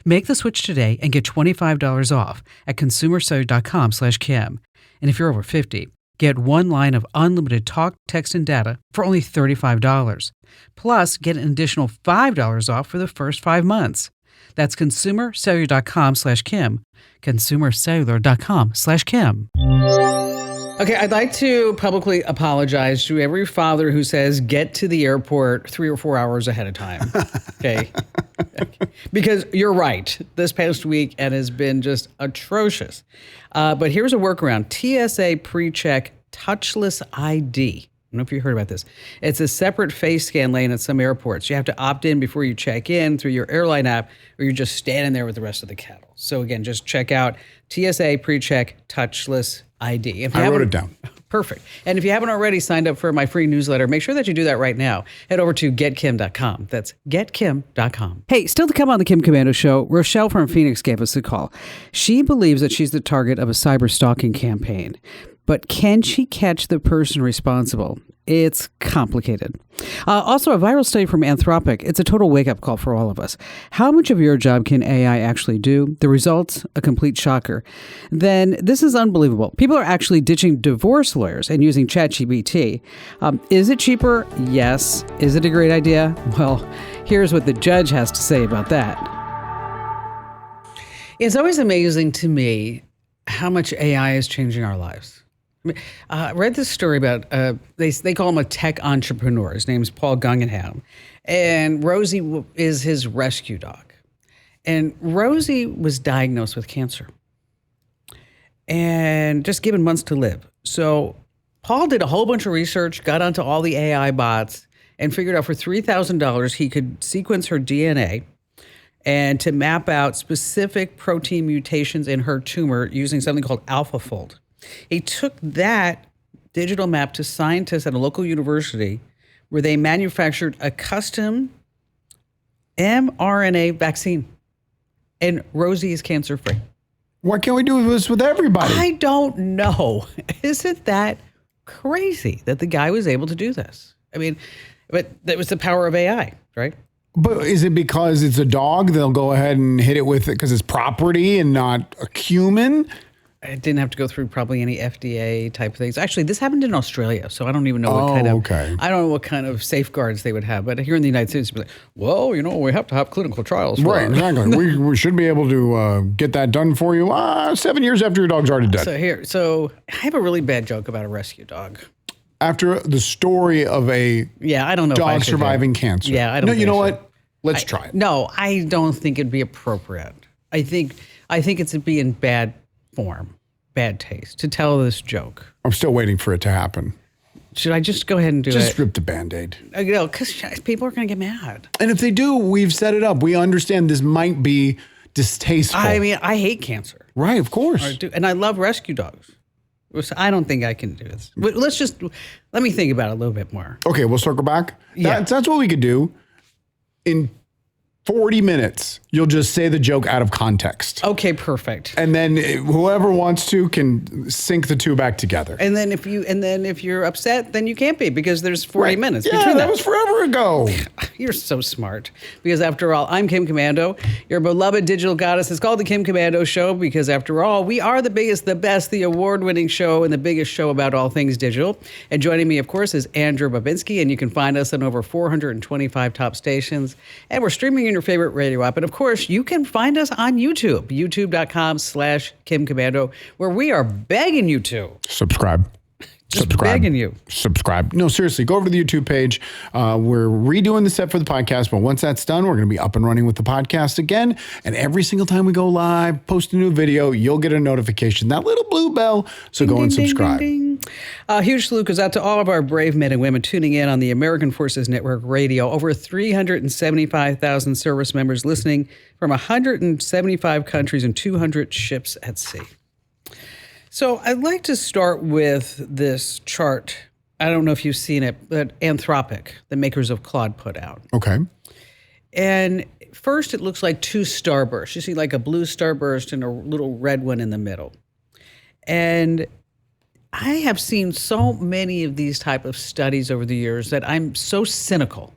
Make the switch today and get $25 off at consumercellular.com/Kim. And if you're over 50, get one line of unlimited talk, text, and data for only $35. Plus, get an additional $5 off for the first 5 months. That's consumercellular.com/Kim. consumercellular.com/Kim. Okay, I'd like to publicly apologize to every father who says get to the airport 3 or 4 hours ahead of time. Okay. Because you're right. This past week and has been just atrocious. But here's a workaround. TSA pre-check touchless ID. I don't know if you heard about this. It's a separate face scan lane at some airports. You have to opt in before you check in through your airline app, or you're just standing there with the rest of the cattle. So again, just check out TSA pre-check touchless ID. I wrote it down. Perfect. And if you haven't already signed up for my free newsletter, make sure that you do that right now. Head over to getkim.com. That's getkim.com. Hey, still to come on the Kim Komando Show, Rochelle from Phoenix gave us a call. She believes that she's the target of a cyber stalking campaign. But can she catch the person responsible? It's complicated. Also, a viral study from Anthropic. It's a total wake-up call for all of us. How much of your job can AI actually do? The results, a complete shocker. Then this is unbelievable. People are actually ditching divorce lawyers and using ChatGPT. Is it cheaper? Yes. Is it a great idea? Well, here's what the judge has to say about that. It's always amazing to me how much AI is changing our lives. I read this story about, they call him a tech entrepreneur. His name's Paul Guggenheim. And Rosie is his rescue dog. And Rosie was diagnosed with cancer and just given months to live. So Paul did a whole bunch of research, got onto all the AI bots, and figured out for $3,000 he could sequence her DNA and to map out specific protein mutations in her tumor using something called AlphaFold. He took that digital map to scientists at a local university where they manufactured a custom mRNA vaccine. And Rosie is cancer-free. Why can't we do this with everybody? I don't know. Isn't that crazy that the guy was able to do this? I mean, but that was the power of AI, right? But is it because it's a dog? They'll go ahead and hit it with it because it's property and not a human? It didn't have to go through probably any FDA type things. Actually, this happened in Australia, so I don't even know what kind of I don't know what kind of safeguards they would have. But here in the United States, it'd be like, well, we have to have clinical trials. Right, exactly. we should be able to get that done for you 7 years after your dog's already dead. So I have a really bad joke about a rescue dog. After the story of a dog surviving cancer. Yeah, I don't. No, you know what? Let's try it. No, I don't think it'd be appropriate. I think it's be in bad form, bad taste to tell this joke. I'm still waiting for it to happen. Should I just go ahead and do it? Just rip the Band-Aid. Because people are going to get mad. And if they do, we've set it up. We understand this might be distasteful. I mean, I hate cancer. Right, of course. And I love rescue dogs. I don't think I can do this. Let me think about it a little bit more. Okay, we'll circle back. That's what we could do. In 40 minutes, you'll just say the joke out of context. Okay, perfect. And then whoever wants to can sync the two back together. And then if you're upset, then you can't be because there's 40 minutes between that was forever ago. You're so smart. Because after all, I'm Kim Komando, your beloved digital goddess. It's called the Kim Komando Show because after all, we are the biggest, the best, the award-winning show and the biggest show about all things digital. And joining me, of course, is Andrew Babinski, and you can find us on over 425 top stations. And we're streaming in your favorite radio app. And of course, you can find us on YouTube, youtube.com/Kim Komando, where we are begging you to subscribe. Begging you. Subscribe. No, seriously, go over to the YouTube page. We're redoing the set for the podcast, but once that's done, we're going to be up and running with the podcast again. And every single time we go live, post a new video, you'll get a notification, that little blue bell. So go and subscribe. Ding, ding. Huge salute goes out to all of our brave men and women tuning in on the American Forces Network Radio. Over 375,000 service members listening from 175 countries and 200 ships at sea. So I'd like to start with this chart. I don't know if you've seen it, but Anthropic, the makers of Claude, put out. Okay. And first, it looks like two starbursts. You see like a blue starburst and a little red one in the middle. And I have seen so many of these type of studies over the years that I'm so cynical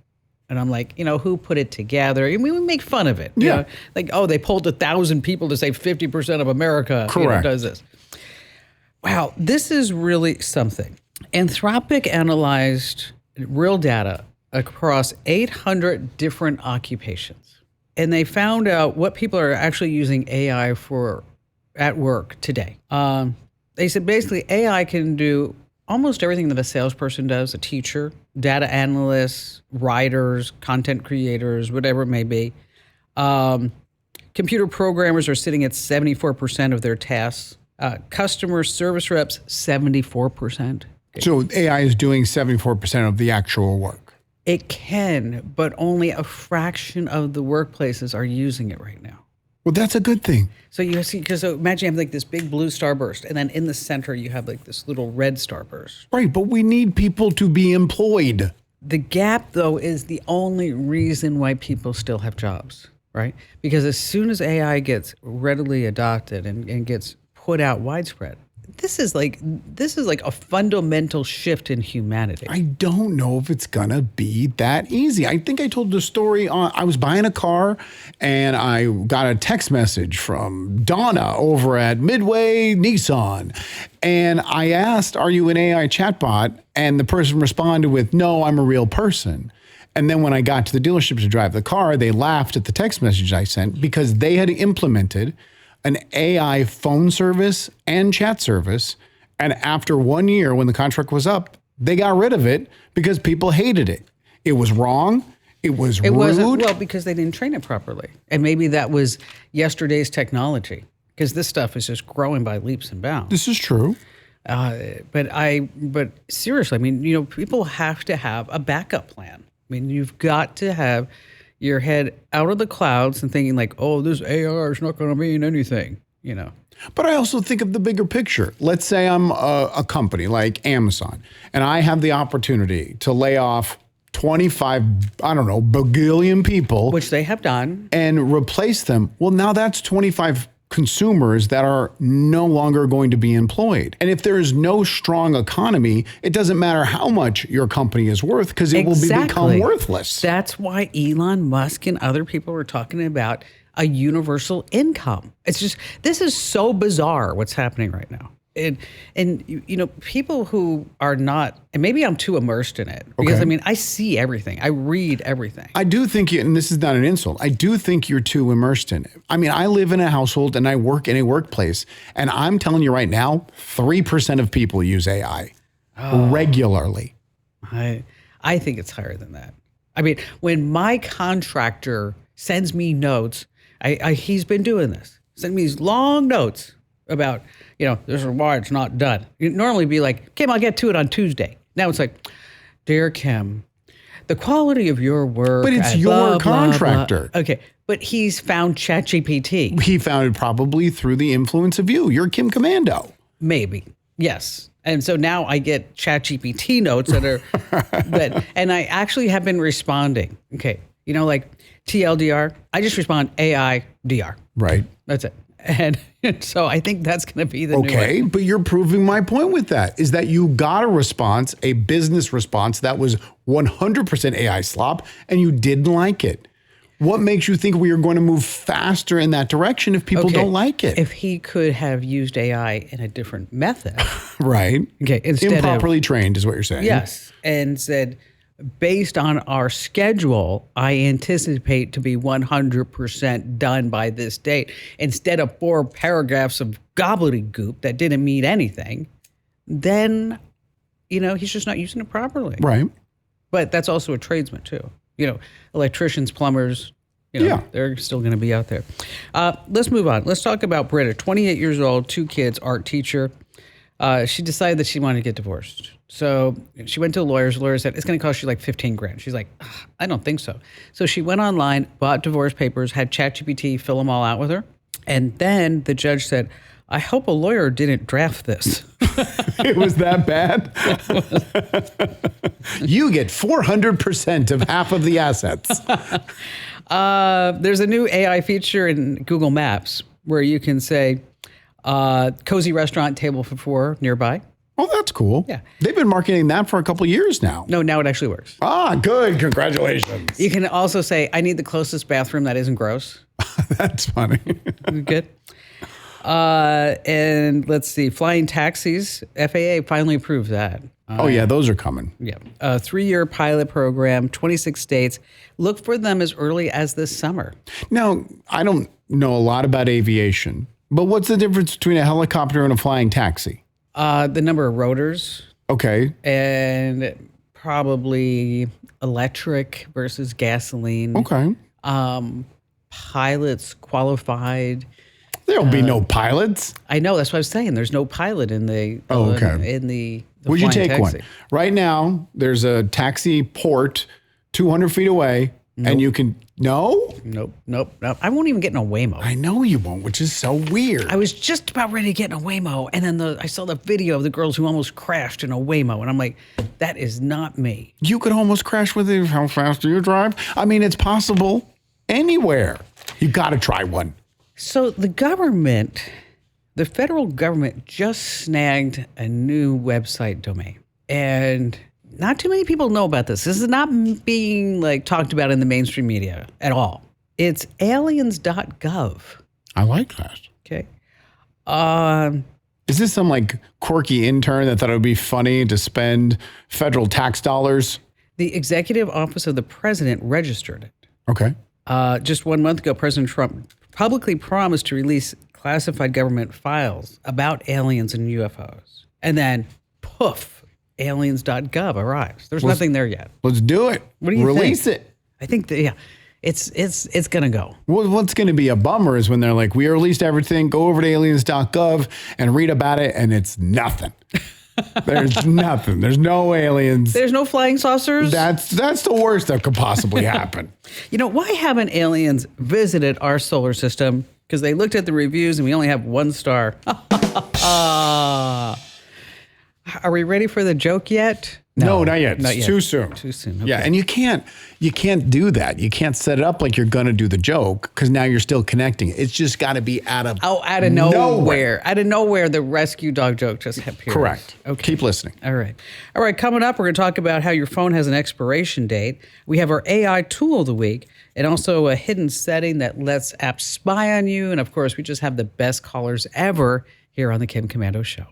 And I'm like, who put it together? I mean, we make fun of it. Yeah. Like, they polled 1,000 people to say 50% of America does this. Wow, this is really something. Anthropic analyzed real data across 800 different occupations. And they found out what people are actually using AI for at work today. They said basically AI can do almost everything that a salesperson does, a teacher, data analysts, writers, content creators, whatever it may be. Computer programmers are sitting at 74% of their tasks. Customer service reps, 74%. So AI is doing 74% of the actual work. It can, but only a fraction of the workplaces are using it right now. Well, that's a good thing. So you see, because imagine you have like this big blue starburst, and then in the center you have like this little red starburst. Right, but we need people to be employed. The gap, though, is the only reason why people still have jobs, right? Because as soon as AI gets readily adopted and gets put out widespread, this is like a fundamental shift in humanity. I don't know if it's gonna be that easy. I think I told the story I was buying a car and I got a text message from Donna over at Midway Nissan. And I asked, are you an AI chatbot? And the person responded with, no, I'm a real person. And then when I got to the dealership to drive the car, they laughed at the text message I sent because they had implemented an AI phone service and chat service. And after 1 year, when the contract was up, they got rid of it because people hated it. It was wrong. It was rude. Well, because they didn't train it properly. And maybe that was yesterday's technology, because this stuff is just growing by leaps and bounds. This is true. But seriously, I mean, people have to have a backup plan. I mean, you've got to have your head out of the clouds and thinking like, oh, this AR is not going to mean anything, But I also think of the bigger picture. Let's say I'm a company like Amazon, and I have the opportunity to lay off 25, bagillion people. Which they have done. And replace them. Well, now that's 25 consumers that are no longer going to be employed. And if there is no strong economy, it doesn't matter how much your company is worth because it will become worthless. That's why Elon Musk and other people were talking about a universal income. It's just, this is so bizarre what's happening right now. And people who are not, and maybe I'm too immersed in it because I see everything. I read everything. I do think and this is not an insult, I do think you're too immersed in it. I mean, I live in a household and I work in a workplace, and I'm telling you right now, 3% of people use AI regularly. I think it's higher than that. I mean, when my contractor sends me notes, he's been doing this, send me these long notes about, this is why it's not done. You'd normally be like, Kim, I'll get to it on Tuesday. Now it's like, dear Kim, the quality of your work. But it's your contractor. Blah. Okay, but he's found ChatGPT. He found it probably through the influence of you. You're Kim Commando. Maybe, yes. And so now I get ChatGPT notes that are, and I actually have been responding. Okay, like TLDR, I just respond AIDR. Right. That's it. And so I think that's going to be the new Okay, but you're proving my point with that, is that you got a response, a business response that was 100% AI slop, and you didn't like it. What makes you think we are going to move faster in that direction if people don't like it? If he could have used AI in a different method. Right. Okay. Instead improperly trained is what you're saying. Yes. And said, based on our schedule, I anticipate to be 100% done by this date. Instead of 4 paragraphs of gobbledygook that didn't mean anything, then, he's just not using it properly. Right. But that's also a tradesman too. Electricians, plumbers, they're still going to be out there. Let's move on. Let's talk about Britta, 28 years old, 2 kids, art teacher. She decided that she wanted to get divorced. So she went to a lawyer. The lawyer said, it's going to cost you like $15,000. She's like, I don't think so. So she went online, bought divorce papers, had ChatGPT fill them all out with her. And then the judge said, I hope a lawyer didn't draft this. It was that bad? You get 400% of half of the assets. There's a new AI feature in Google Maps where you can say, cozy restaurant, table for 4 nearby. Oh, that's cool. Yeah. They've been marketing that for a couple of years now. No, now it actually works. Ah, good. Congratulations. You can also say, I need the closest bathroom that isn't gross. That's funny. Good. And let's see, flying taxis, FAA finally approved that. Oh, yeah, those are coming. Yeah. A 3-year pilot program, 26 states. Look for them as early as this summer. Now, I don't know a lot about aviation, but what's the difference between a helicopter and a flying taxi? The number of rotors. Okay. And probably electric versus gasoline. Okay. Pilots qualified. There'll be no pilots. I know. That's what I was saying. There's no pilot in the. Oh, okay. In the Would you flying take taxi. one? Right now, there's a taxi port 200 feet away, and you can. No? Nope. I won't even get in a Waymo. I know you won't, which is so weird. I was just about ready to get in a Waymo, and then I saw the video of the girls who almost crashed in a Waymo, and I'm like, that is not me. You could almost crash with it. How fast do you drive? I mean, it's possible anywhere. You got to try one. So the federal government just snagged a new website domain, and not too many people know about this. This is not being talked about in the mainstream media at all. It's Aliens.gov. I like that. Okay. Is this some quirky intern that thought it would be funny to spend federal tax dollars? The executive office of the president registered it. Okay. Just 1 month ago, President Trump publicly promised to release classified government files about aliens and UFOs. And then, poof, aliens.gov arrives. There's nothing there yet. Let's do it. What do you Release think? it. I think it's going to go. Well, what's going to be a bummer is when they're like, we released everything, go over to aliens.gov and read about it, and it's nothing. There's nothing. There's no aliens. There's no flying saucers? That's the worst that could possibly happen. Why haven't aliens visited our solar system? Because they looked at the reviews and we only have 1 star. Are we ready for the joke yet? No, not yet. It's too soon. Too soon. Okay. Yeah, and you can't do that. You can't set it up like you're going to do the joke because now you're still connecting it. It's just got to be out of nowhere. Out of nowhere, the rescue dog joke just appeared. Correct. Okay. Keep listening. All right. Coming up, we're going to talk about how your phone has an expiration date. We have our AI tool of the week and also a hidden setting that lets apps spy on you. And of course, we just have the best callers ever here on the Kim Commando Show.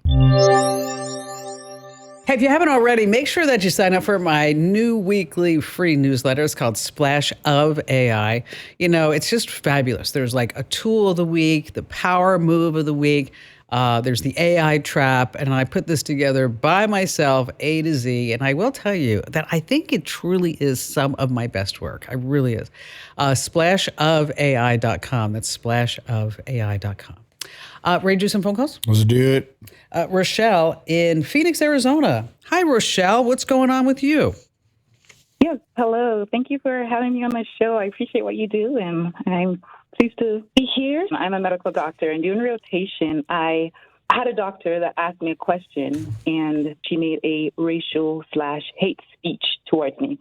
Hey, if you haven't already, make sure that you sign up for my new weekly free newsletter. It's called Splash of AI. It's just fabulous. There's a tool of the week, the power move of the week. There's the AI trap, and I put this together by myself, A to Z. And I will tell you that I think it truly is some of my best work. It really is. Splashofai.com. That's splashofai.com. Ready to do some phone calls? Let's do it. Rochelle in Phoenix, Arizona. Hi, Rochelle. What's going on with you? Yes, hello. Thank you for having me on my show. I appreciate what you do, and I'm pleased to be here. I'm a medical doctor, and during rotation, I had a doctor that asked me a question, and she made a racial/hate speech towards me.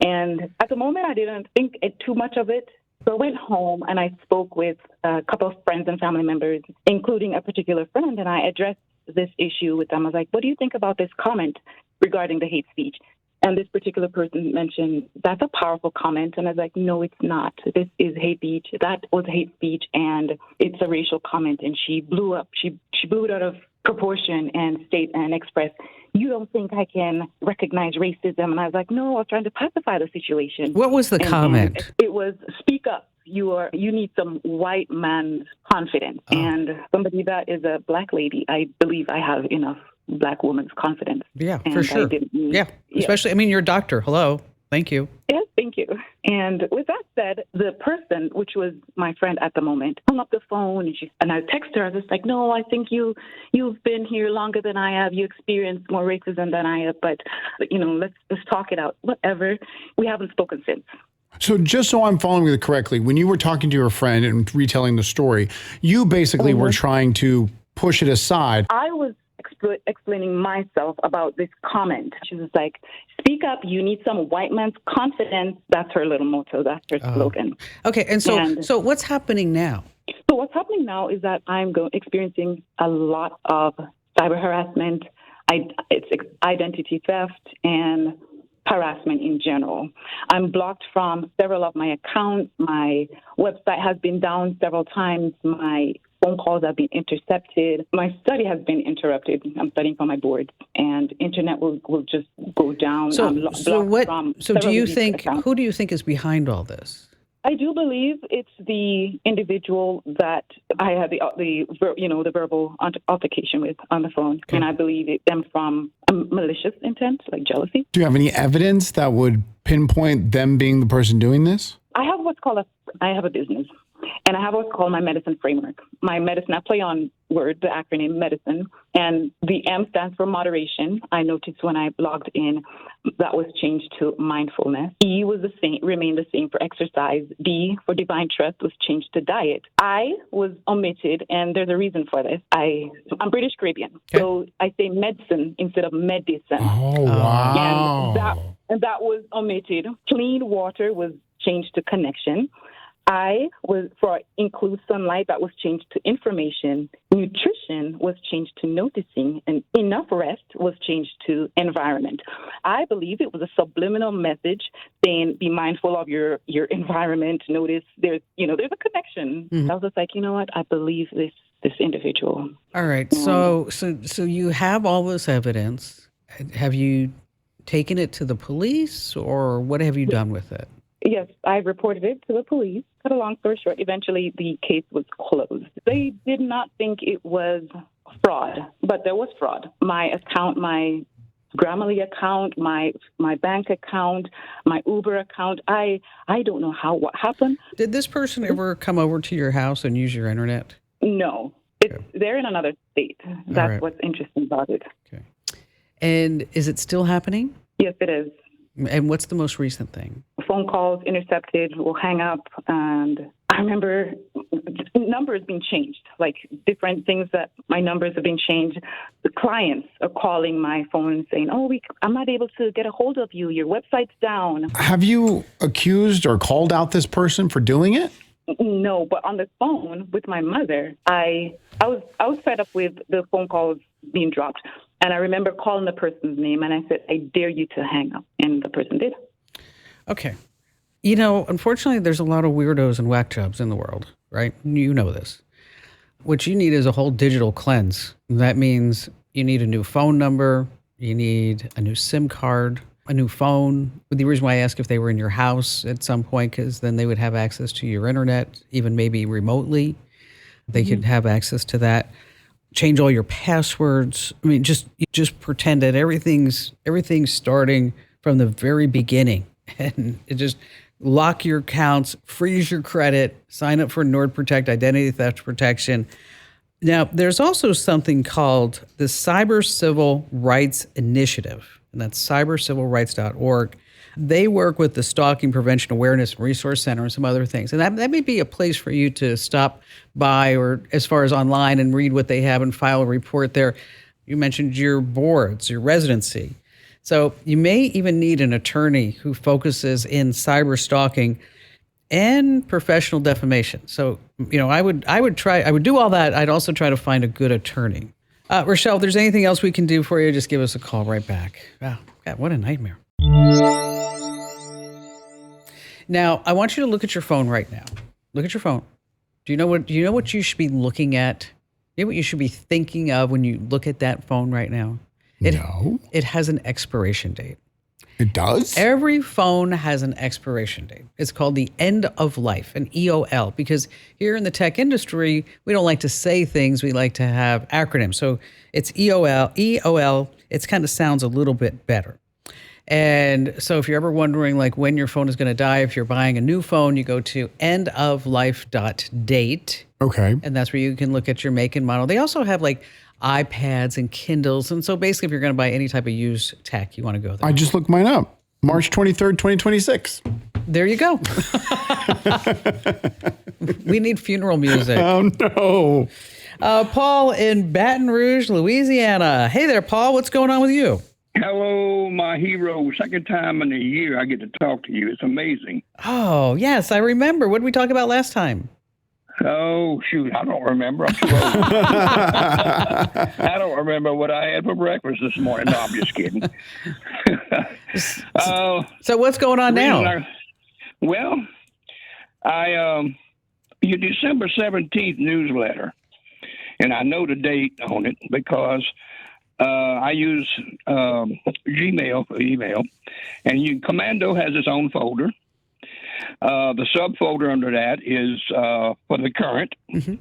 And at the moment, I didn't think too much of it. So I went home and I spoke with a couple of friends and family members, including a particular friend, and I addressed this issue with them. I was like, what do you think about this comment regarding the hate speech? And this particular person mentioned, that's a powerful comment. And I was like, no, it's not. This is hate speech. That was hate speech, and it's a racial comment. And she blew up. She blew it out of proportion and expressed, you don't think I can recognize racism? And I was like, no, I was trying to pacify the situation. What was the comment? And it was, speak up. You need some white man's confidence. Oh. And somebody that is a black lady, I believe I have enough black woman's confidence. Yeah, for sure. Especially, you're a doctor. Hello. Thank you. Yes, thank you. And with that said, the person, which was my friend at the moment, hung up the phone, and I texted her. I was like, no, I think you've been here longer than I have. You experienced more racism than I have. But, let's talk it out. Whatever. We haven't spoken since. So just so I'm following you correctly, when you were talking to your friend and retelling the story, you basically were trying to push it aside. I was explaining myself about this comment. She was like, speak up, you need some white man's confidence. That's her little motto. That's her slogan. Okay, and so what's happening now? So what's happening now is that I'm experiencing a lot of cyber harassment. it's identity theft and harassment in general. I'm blocked from several of my accounts. My website has been down several times. My phone calls have been intercepted. My study has been interrupted. I'm studying for my boards, and internet will just go down. So do you think, who do you think is behind all this? I do believe it's the individual that I had the verbal altercation with on the phone, and I believe it stems from a malicious intent, like jealousy. Do you have any evidence that would pinpoint them being the person doing this? I have I have a business, and I have what's called my medicine framework. My medicine, I play on word, the acronym medicine, and the M stands for moderation. I noticed when I logged in that was changed to mindfulness. E was the same, remained the same for exercise. D for divine trust was changed to diet. I was omitted, and there's a reason for this. I'm British Caribbean, so I say medicine instead of medicine. Oh, wow. And that was omitted. Clean water was changed to connection. I was for include sunlight, that was changed to information. Nutrition was changed to noticing, and enough rest was changed to environment. I believe it was a subliminal message saying, be mindful of your environment. Notice there's a connection. I was just like, you know what? I believe this individual. All right. So you have all this evidence. Have you taken it to the police, or what have you done with it? Yes, I reported it to the police. Cut a long story short, eventually the case was closed. They did not think it was fraud, but there was fraud. My account, my Grammarly account, my bank account, my Uber account, I don't know what happened. Did this person ever come over to your house and use your internet? No. They're in another state. That's what's interesting about it. Okay. And is it still happening? Yes, it is. And what's the most recent thing? Phone calls intercepted, will hang up, and I remember numbers being changed, like different things that my numbers have been changed. The clients are calling my phone saying, I'm not able to get a hold of you. Your website's down. Have you accused or called out this person for doing it? No, but on the phone with my mother, I was fed up with the phone calls being dropped. And I remember calling the person's name, and I said, I dare you to hang up. And the person did. Okay. Unfortunately, there's a lot of weirdos and whack jobs in the world, right? You know this. What you need is a whole digital cleanse. That means you need a new phone number, you need a new SIM card, a new phone. The reason why I ask if they were in your house at some point, because then they would have access to your internet, even maybe remotely. They could have access to that. Change all your passwords. I mean, just pretend that everything's starting from the very beginning, and just lock your accounts, freeze your credit, sign up for NordProtect identity theft protection. Now, there's also something called the Cyber Civil Rights Initiative, and that's cybercivilrights.org. They work with the Stalking Prevention Awareness and Resource Center and some other things. And that may be a place for you to stop by, or as far as online, and read what they have and file a report there. You mentioned your boards, your residency. So you may even need an attorney who focuses in cyber stalking and professional defamation. So, I would do all that. I'd also try to find a good attorney. Rochelle, if there's anything else we can do for you, just give us a call right back. Wow, God, what a nightmare. Now, I want you to look at your phone right now. Look at your phone. Do you know what you should be looking at? Do you know what you should be thinking of when you look at that phone right now? No. It has an expiration date. It does? Every phone has an expiration date. It's called the end of life, an EOL, because here in the tech industry, we don't like to say things. We like to have acronyms. So it's EOL. EOL, it kind of sounds a little bit better. And so if you're ever wondering when your phone is going to die, if you're buying a new phone, you go to endoflife.date. Okay. And that's where you can look at your make and model. They also have iPads and Kindles. And so basically, if you're going to buy any type of used tech, you want to go there. I just looked mine up. March 23rd, 2026. There you go. We need funeral music. Oh, no. Paul in Baton Rouge, Louisiana. Hey there, Paul. What's going on with you? Hello, my hero. Second time in a year I get to talk to you. It's amazing. Oh, yes, I remember. What did we talk about last time? Oh, shoot. I don't remember. I'm too old. I don't remember what I had for breakfast this morning. No, I'm just kidding. So what's going on now? Your December 17th newsletter, and I know the date on it because I use Gmail for email, and Commando has its own folder. The subfolder under that is for the current. Mm-hmm.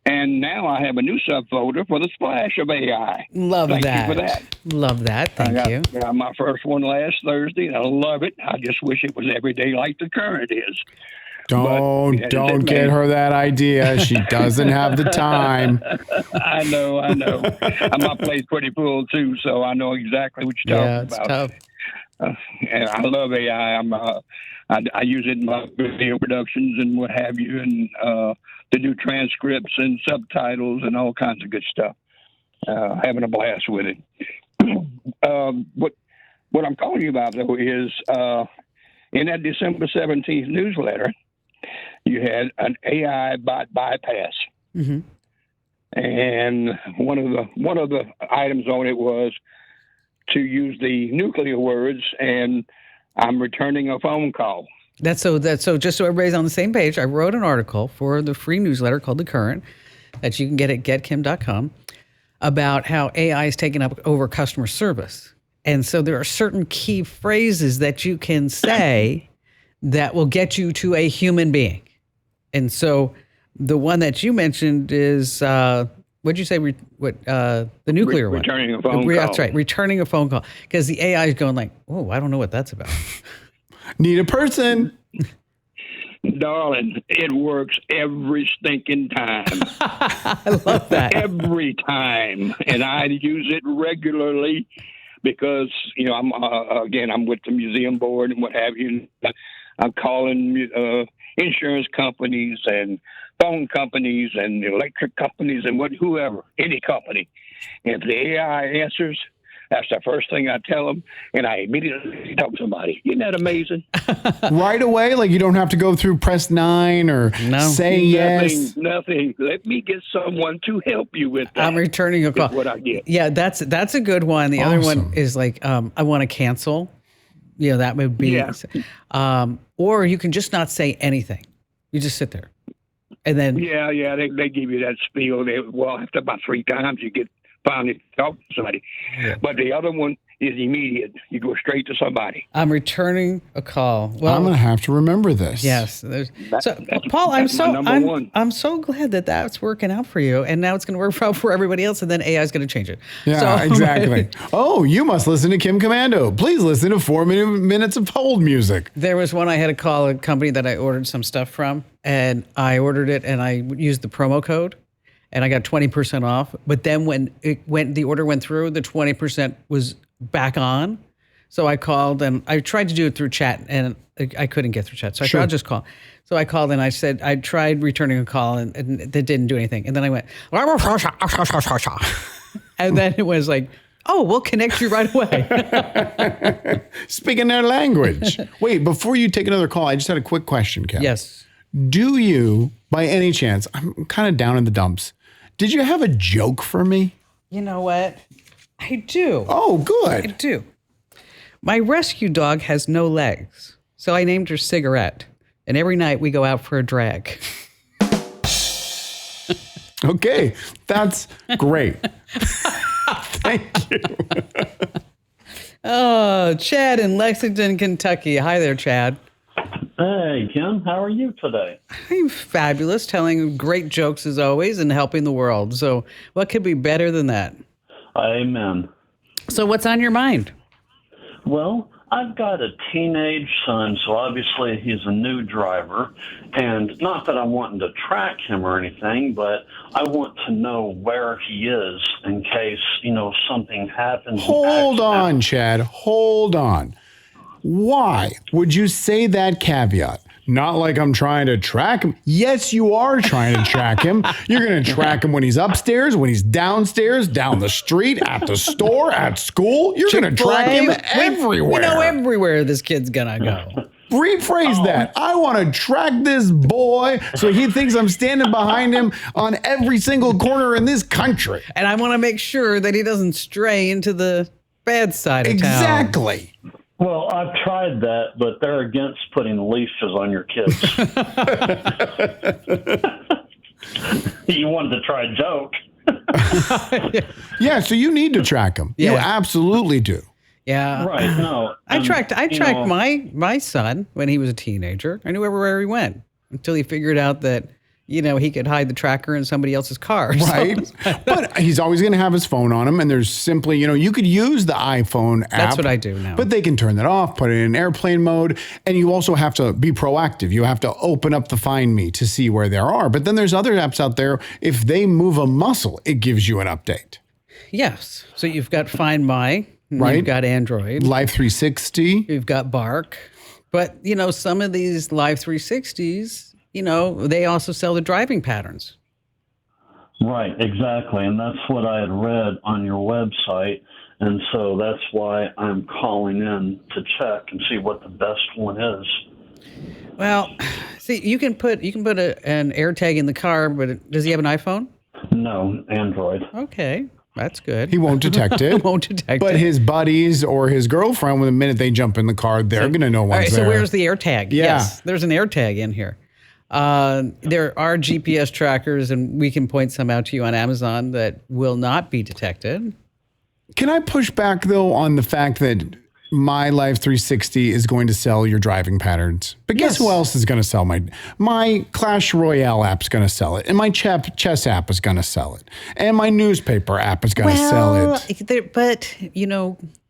And now I have a new subfolder for the splash of AI. Thank you for that. Love that. Thank you. I got my first one last Thursday, and I love it. I just wish it was every day like the current is. Don't get her that idea. She doesn't have the time. I know. My plate's pretty full, too, so I know exactly what you're talking about. Tough. And I love AI. I use it in my video productions and what have you, and to do transcripts and subtitles and all kinds of good stuff. Having a blast with it. What I'm calling you about, though, is in that December 17th newsletter, you had an AI bot bypass. Mm-hmm. And one of the items on it was to use the nuclear words, and I'm returning a phone call. That's so just so everybody's on the same page, I wrote an article for the free newsletter called The Current that you can get at getkim.com about how AI is taking over customer service. And so there are certain key phrases that you can say that will get you to a human being. And so the one that you mentioned is, what'd you say? The nuclear one. Returning a phone call. That's right. Returning a phone call. Because the AI is going like, oh, I don't know what that's about. Need a person. Darling, it works every stinking time. I love that. Every time. And I use it regularly because, I'm with the museum board and what have you. I'm calling insurance companies and phone companies and electric companies and whoever, any company. And if the AI answers, that's the first thing I tell them, and I immediately talk to somebody. Isn't that amazing? Right away? Like you don't have to go through press 9 or say yes? Nothing. Let me get someone to help you with that. I'm returning a call. What I get. Yeah, that's a good one. The other one is like, I want to cancel. Yeah, that would be. Yes. Or you can just not say anything. You just sit there. And then. Yeah, they give you that spiel. After about 3 times, you get finally talk to somebody. Yeah. But the other one is immediate. You go straight to somebody. I'm returning a call. Well, I'm going to have to remember this. Yes. Paul, I'm so glad that that's working out for you, and now it's going to work out for everybody else, and then AI is going to change it. Yeah, exactly. Oh, you must listen to Kim Commando. Please listen to 4 minutes of hold music. There was one I had to call a company that I ordered some stuff from, and I ordered it, and I used the promo code. And I got 20% off. But then when the order went through, the 20% was back on. So I called and I tried to do it through chat and I couldn't get through chat. So I said, I'll just call. So I called and I said, I tried returning a call and that didn't do anything. And then I went, and then it was like, oh, we'll connect you right away. Speaking their language. Wait, before you take another call, I just had a quick question, Ken. Yes. Do you, by any chance, I'm kind of down in the dumps. Did you have a joke for me? You know what? I do. Oh, good. I do. My rescue dog has no legs, so I named her Cigarette. And every night we go out for a drag. Okay, that's great. Thank you. Oh, Chad in Lexington, Kentucky. Hi there, Chad. Hey, Kim, how are you today? I'm fabulous, telling great jokes as always and helping the world. So what could be better than that? Amen. So what's on your mind? Well, I've got a teenage son, so obviously he's a new driver. And not that I'm wanting to track him or anything, but I want to know where he is in case, something happens. Hold on, Chad. Hold on. Why would you say that caveat? Not like I'm trying to track him. Yes, you are trying to track him. You're going to track him when he's upstairs, when he's downstairs, down the street, at the store, at school. You're going to track him everywhere. We know everywhere this kid's going to go. Rephrase that. I want to track this boy so he thinks I'm standing behind him on every single corner in this country. And I want to make sure that he doesn't stray into the bad side of town. Exactly. Well, I've tried that, but they're against putting leashes on your kids. You wanted to try a joke. Yeah, so you need to track him. Yeah. You absolutely do. Yeah. Right. No. I tracked my son when he was a teenager. I knew everywhere he went until he figured out that, he could hide the tracker in somebody else's car. Right. But he's always going to have his phone on him. And there's simply, you could use the iPhone app. That's what I do now. But they can turn that off, put it in airplane mode. And you also have to be proactive. You have to open up the Find Me to see where there are. But then there's other apps out there. If they move a muscle, it gives you an update. Yes. So you've got Find My. Right. You've got Android. Live 360. You've got Bark. But, some of these Live 360s, they also sell the driving patterns. Right, exactly. And that's what I had read on your website. And so that's why I'm calling in to check and see what the best one is. Well, see, you can put an AirTag in the car, but does he have an iPhone? No, Android. Okay. That's good. He won't detect it. But his buddies or his girlfriend, the minute they jump in the car, they're going to know what's there. So where's the AirTag? Yeah. Yes, there's an AirTag in here. There are GPS trackers, and we can point some out to you on Amazon that will not be detected. Can I push back, though, on the fact that my Live 360 is going to sell your driving patterns? But guess who else is going to sell my Clash Royale app's going to sell it, and my chess app is going to sell it, and my newspaper app is going to sell it. But,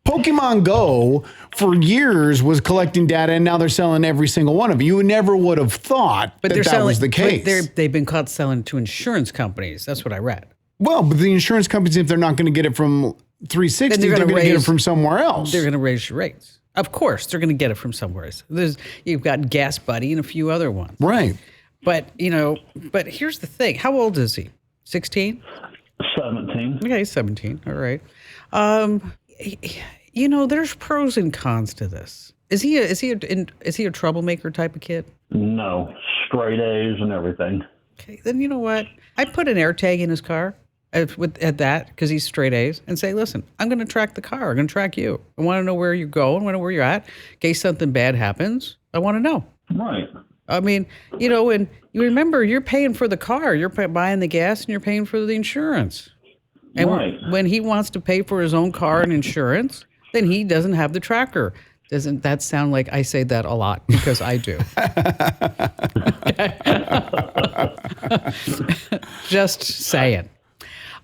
Pokemon Go for years was collecting data, and now they're selling every single one of it. You never would have thought that was the case. But they've been caught selling to insurance companies. That's what I read. Well, but the insurance companies, if they're not going to get it from 360, they're going to get it from somewhere else. They're going to raise your rates. Of course, they're going to get it from somewhere else. You've got Gas Buddy and a few other ones. Right. But, but here's the thing. How old is he? 16? 17. Okay, 17. All right. There's pros and cons to this. Is he a troublemaker type of kid? No, straight A's and everything. Okay, then you know what? I put an AirTag in his car at that because he's straight A's and say, listen, I'm going to track the car. I'm going to track you. I want to know where you go. I want to know where you're at. In case something bad happens, I want to know. Right. I mean, and you remember you're paying for the car. You're buying the gas and you're paying for the insurance. And when he wants to pay for his own car and insurance, then he doesn't have the tracker. Doesn't that sound like I say that a lot? Because I do. Just saying.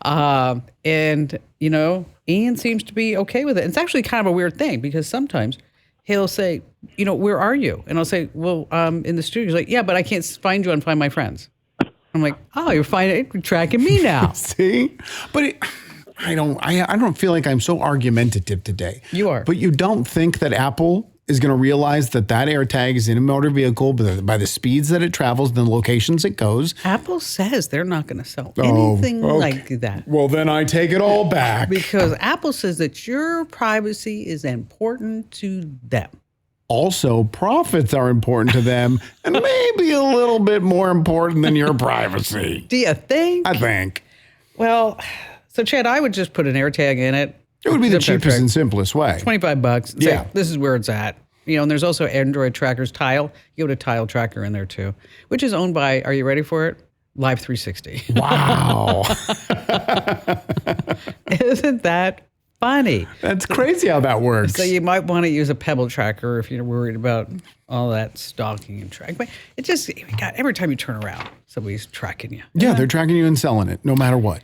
And, Ian seems to be okay with it. It's actually kind of a weird thing because sometimes he'll say, where are you? And I'll say, well, in the studio. He's like, yeah, but I can't find you on Find My Friends. I'm like, oh, you're tracking me now. See? But I don't feel like I'm so argumentative today. You are. But you don't think that Apple is going to realize that AirTag is in a motor vehicle by the speeds that it travels and the locations it goes? Apple says they're not going to sell anything like that. Well, then I take it all back. Because Apple says that your privacy is important to them. Also, profits are important to them and maybe a little bit more important than your privacy. Do you think? I think. Well, so Chad, I would just put an AirTag in it. It would be the cheapest and simplest way. $25. Yeah. Say, this is where it's at. And there's also Android trackers, Tile. You go to Tile Tracker in there too, which is owned by, are you ready for it? Live 360. Wow. Isn't that funny? That's crazy how that works. So you might want to use a Pebble tracker if you're worried about all that stalking and tracking. But it just, every time you turn around, somebody's tracking you. Yeah, they're tracking you and selling it, no matter what.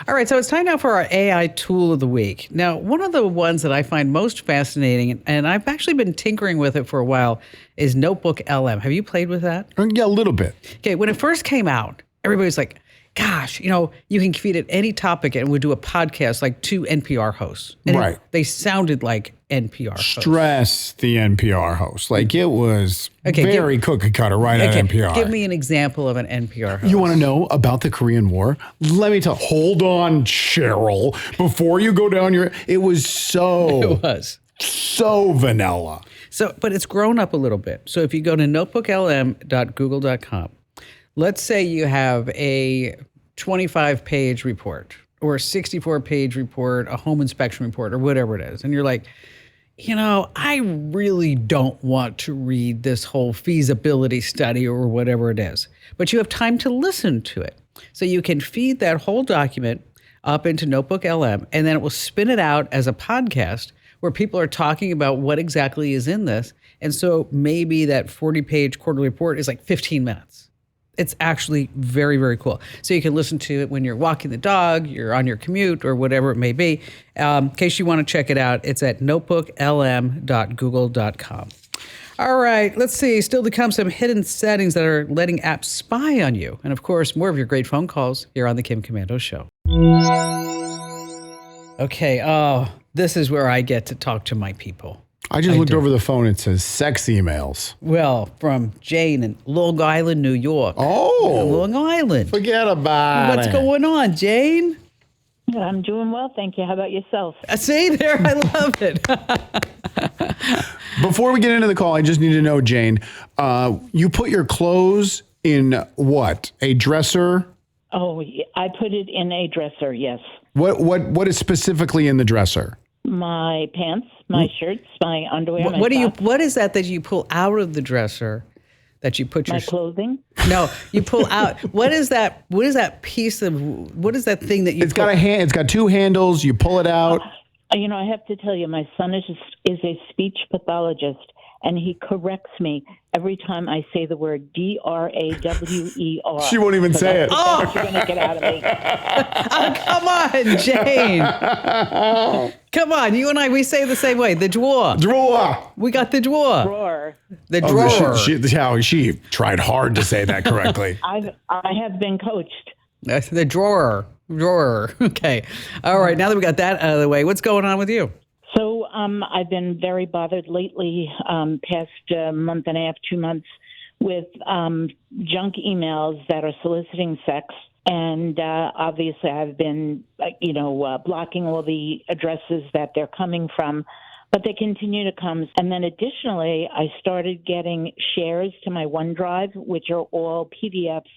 All right, so it's time now for our AI tool of the week. Now, one of the ones that I find most fascinating, and I've actually been tinkering with it for a while, is Notebook LM. Have you played with that? Yeah, a little bit. Okay, when it first came out, everybody's like, gosh, you can feed it any topic and we'll do a podcast like 2 NPR hosts. And they sounded like NPR hosts. Stress the NPR host. Like it was very cookie cutter right at NPR. Give me an example of an NPR host. You want to know about the Korean War? Let me tell. Hold on, Cheryl. Before you go down it was so so vanilla. So, but it's grown up a little bit. So if you go to notebooklm.google.com, let's say you have a 25-page report or a 64-page report, a home inspection report, or whatever it is. And you're like, I really don't want to read this whole feasibility study or whatever it is. But you have time to listen to it. So you can feed that whole document up into Notebook LM, and then it will spin it out as a podcast where people are talking about what exactly is in this. And so maybe that 40-page quarterly report is like 15 minutes. It's actually very, very cool. So you can listen to it when you're walking the dog, you're on your commute, or whatever it may be. In case you want to check it out, it's at notebooklm.google.com. All right, let's see. Still to come, some hidden settings that are letting apps spy on you. And of course, more of your great phone calls here on The Kim Komando Show. Okay, this is where I get to talk to my people. I just looked over the phone. It says sex emails. Well, from Jane in Long Island, New York. Oh. Long Island. Forget about it. What's going on, Jane? I'm doing well, thank you. How about yourself? See there, I love it. Before we get into the call, I just need to know, Jane, you put your clothes in what? A dresser? Oh, I put it in a dresser, yes. What is specifically in the dresser? My pants, my shirts, my underwear, my socks. What is that you pull out of the dresser that you put my clothing? No, you pull out. What is that piece of, what is that thing that you It's got two handles, you pull it out. I have to tell you, my son is a speech pathologist, and he corrects me every time I say the word DRAWER. She won't even say it. Oh, you're going to get out of me. Oh, come on, Jane. Come on, you and I, we say the same way. The drawer. Drawer. We got the drawer. Drawer. The drawer. She tried hard to say that correctly. I have been coached. The drawer. Okay. All right. Now that we got that out of the way, what's going on with you? So I've been very bothered lately, past month and a half, 2 months, with junk emails that are soliciting sex. And obviously I've been, blocking all the addresses that they're coming from, but they continue to come. And then additionally, I started getting shares to my OneDrive, which are all PDFs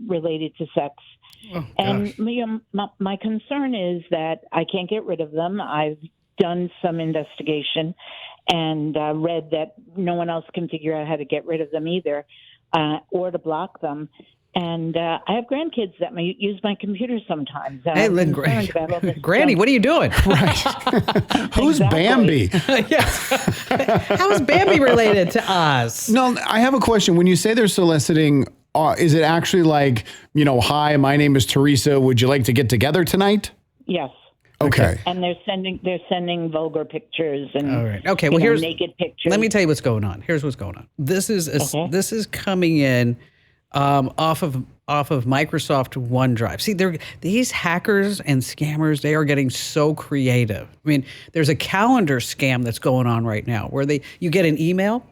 related to sex. Oh, and my concern is that I can't get rid of them. I've done some investigation and read that no one else can figure out how to get rid of them either, or to block them. And I have grandkids that may use my computer sometimes. Hey, Granny, what are you doing? Right. Who's Bambi? Yes. How is Bambi related to us? No, I have a question. When you say they're soliciting, is it actually like, hi, my name is Teresa. Would you like to get together tonight? Yes. Okay. And they're sending vulgar pictures and all right. Okay. Well, here's naked pictures. Let me tell you what's going on. Here's what's going on. This is coming in off of Microsoft OneDrive. See, these hackers and scammers, they are getting so creative. I mean, there's a calendar scam that's going on right now where you get an email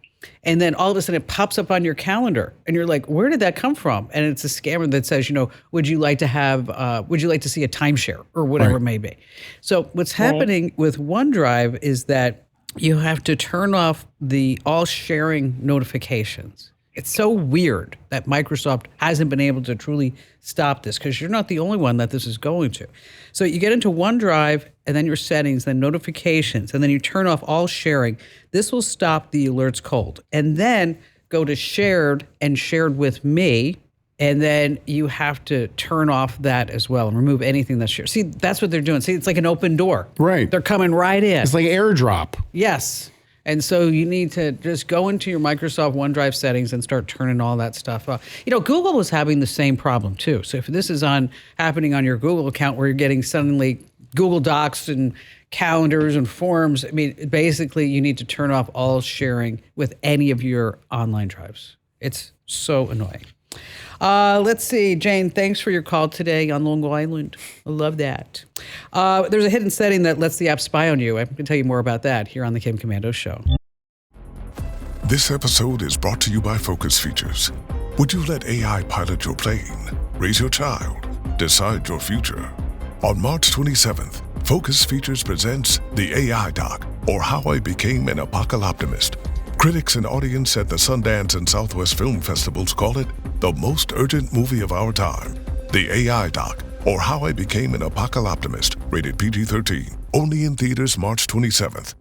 and then all of a sudden it pops up on your calendar and you're like, where did that come from? And it's a scammer that says, would you like to see a timeshare or whatever it may be? So what's happening with OneDrive is that you have to turn off the all sharing notifications. It's so weird that Microsoft hasn't been able to truly stop this, because you're not the only one that this is going to. So you get into OneDrive and then your settings, then notifications, and then you turn off all sharing. This will stop the alerts cold. And then go to shared and shared with me. And then you have to turn off that as well and remove anything that's shared. See, that's what they're doing. See, it's like an open door. Right. They're coming right in. It's like AirDrop. Yes. And so you need to just go into your Microsoft OneDrive settings and start turning all that stuff off. Google is having the same problem too. So if this is happening on your Google account where you're getting suddenly Google Docs and calendars and forms, I mean, basically you need to turn off all sharing with any of your online drives. It's so annoying. Let's see, Jane, thanks for your call today on Long Island. I love that. There's a hidden setting that lets the app spy on you. I can tell you more about that here on the Kim Komando Show. This episode is brought to you by Focus Features. Would you let AI pilot your plane, raise your child, decide your future? On March 27th, Focus Features presents the AI Doc, or How I Became an Apocalyptimist. Critics and audience at the Sundance and Southwest Film Festivals call it the most urgent movie of our time. The AI Doc, or How I Became an Apocalyptimist, rated PG-13, only in theaters March 27th.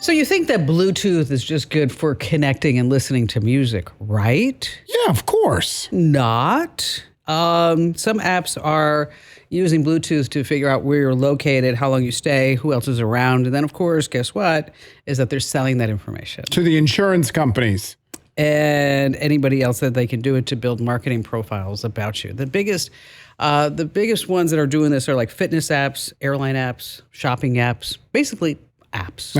So you think that Bluetooth is just good for connecting and listening to music, right? Yeah, of course. Not. Some apps are using Bluetooth to figure out where you're located, how long you stay, who else is around. And then, of course, guess what? Is that they're selling that information to the insurance companies and anybody else that they can do it to build marketing profiles about you. The biggest ones that are doing this are like fitness apps, airline apps, shopping apps, basically apps.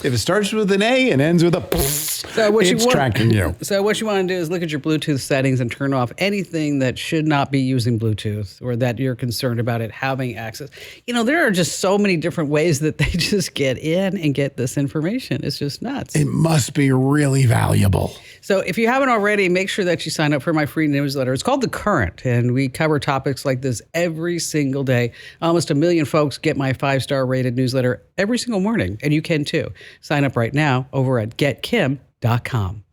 If it starts with an A and ends with a it's tracking you. So what you want to do is look at your Bluetooth settings and turn off anything that should not be using Bluetooth or that you're concerned about it having access. You know, there are just so many different ways that they just get in and get this information. It's just nuts. It must be really valuable. So if you haven't already, make sure that you sign up for my free newsletter. It's called The Current, and we cover topics like this every single day. Almost 1 million folks get my 5-star rated newsletter every single morning, and you can too. Sign up right now over at getkim.com.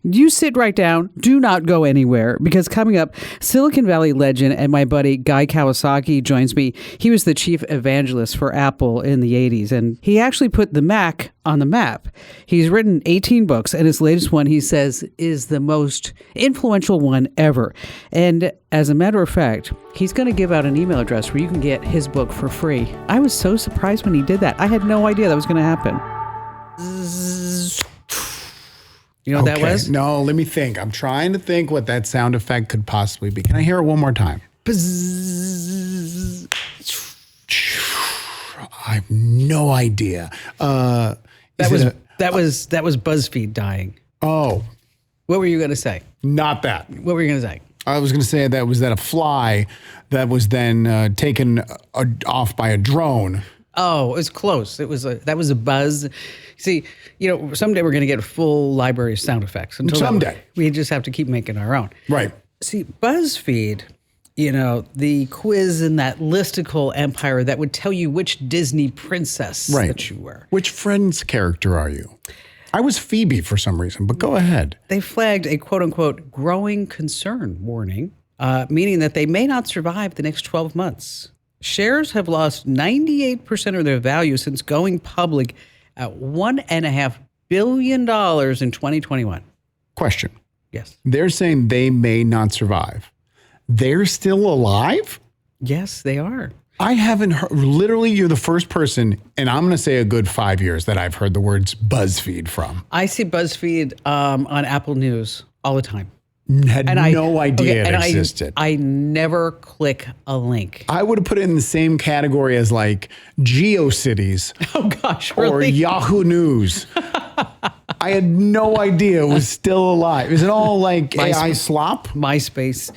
You sit right down. Do not go anywhere, because coming up, Silicon Valley legend and my buddy Guy Kawasaki joins me. He was the chief evangelist for Apple in the 80s, and he actually put the Mac on the map. He's written 18 books, and his latest one, he says, is the most influential one ever. And as a matter of fact, he's going to give out an email address where you can get his book for free. I was so surprised when he did that. I had no idea that was going to happen. You know what that was? No, let me think. I'm trying to think what that sound effect could possibly be. Can I hear it one more time? I have no idea. That was BuzzFeed dying. Oh. What were you going to say? Not that. What were you going to say? I was going to say that a fly that was then taken off by a drone. Oh, it was close. That was a buzz. See, you know, someday we're going to get a full library of sound effects. Someday. We just have to keep making our own. Right. See, BuzzFeed, you know, the quiz in that listicle empire that would tell you which Disney princess that you were. Which Friends character are you? I was Phoebe for some reason, but go ahead. They flagged a quote-unquote growing concern warning, meaning that they may not survive the next 12 months. Shares have lost 98% of their value since going public at $1.5 billion in 2021. Question. Yes. They're saying they may not survive. They're still alive? Yes, they are. I haven't heard, literally, you're the first person, and I'm going to say a good 5 years that I've heard the words BuzzFeed from. I see BuzzFeed on Apple News all the time. Had no idea it existed. I never click a link. I would have put it in the same category as like GeoCities. Oh gosh, really? Or Yahoo News. I had no idea it was still alive. Is it all like AI slop? MySpace.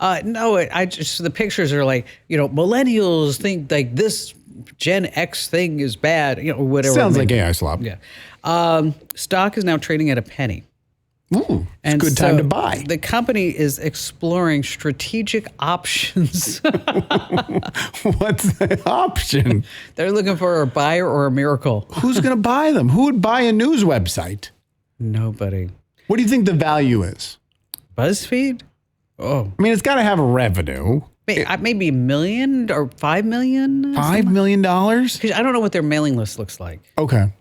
No, I just, the pictures are like, you know, millennials think like this Gen X thing is bad, you know, whatever. Sounds like AI slop. Yeah. Stock is now trading at a penny. Ooh, it's a good time to buy. The company is exploring strategic options. What's the option? They're looking for a buyer or a miracle. Who's going to buy them? Who would buy a news website? Nobody. What do you think the value is? BuzzFeed? Oh. I mean, it's got to have a revenue. Maybe $1 million or $5 million? $5 million? Because I don't know what their mailing list looks like. Okay.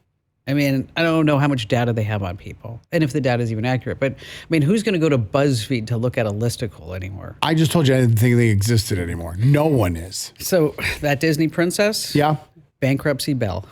I mean, I don't know how much data they have on people and if the data is even accurate. But, I mean, who's going to go to BuzzFeed to look at a listicle anymore? I just told you I didn't think they existed anymore. No one is. So that Disney princess? Yeah. Bankruptcy bell.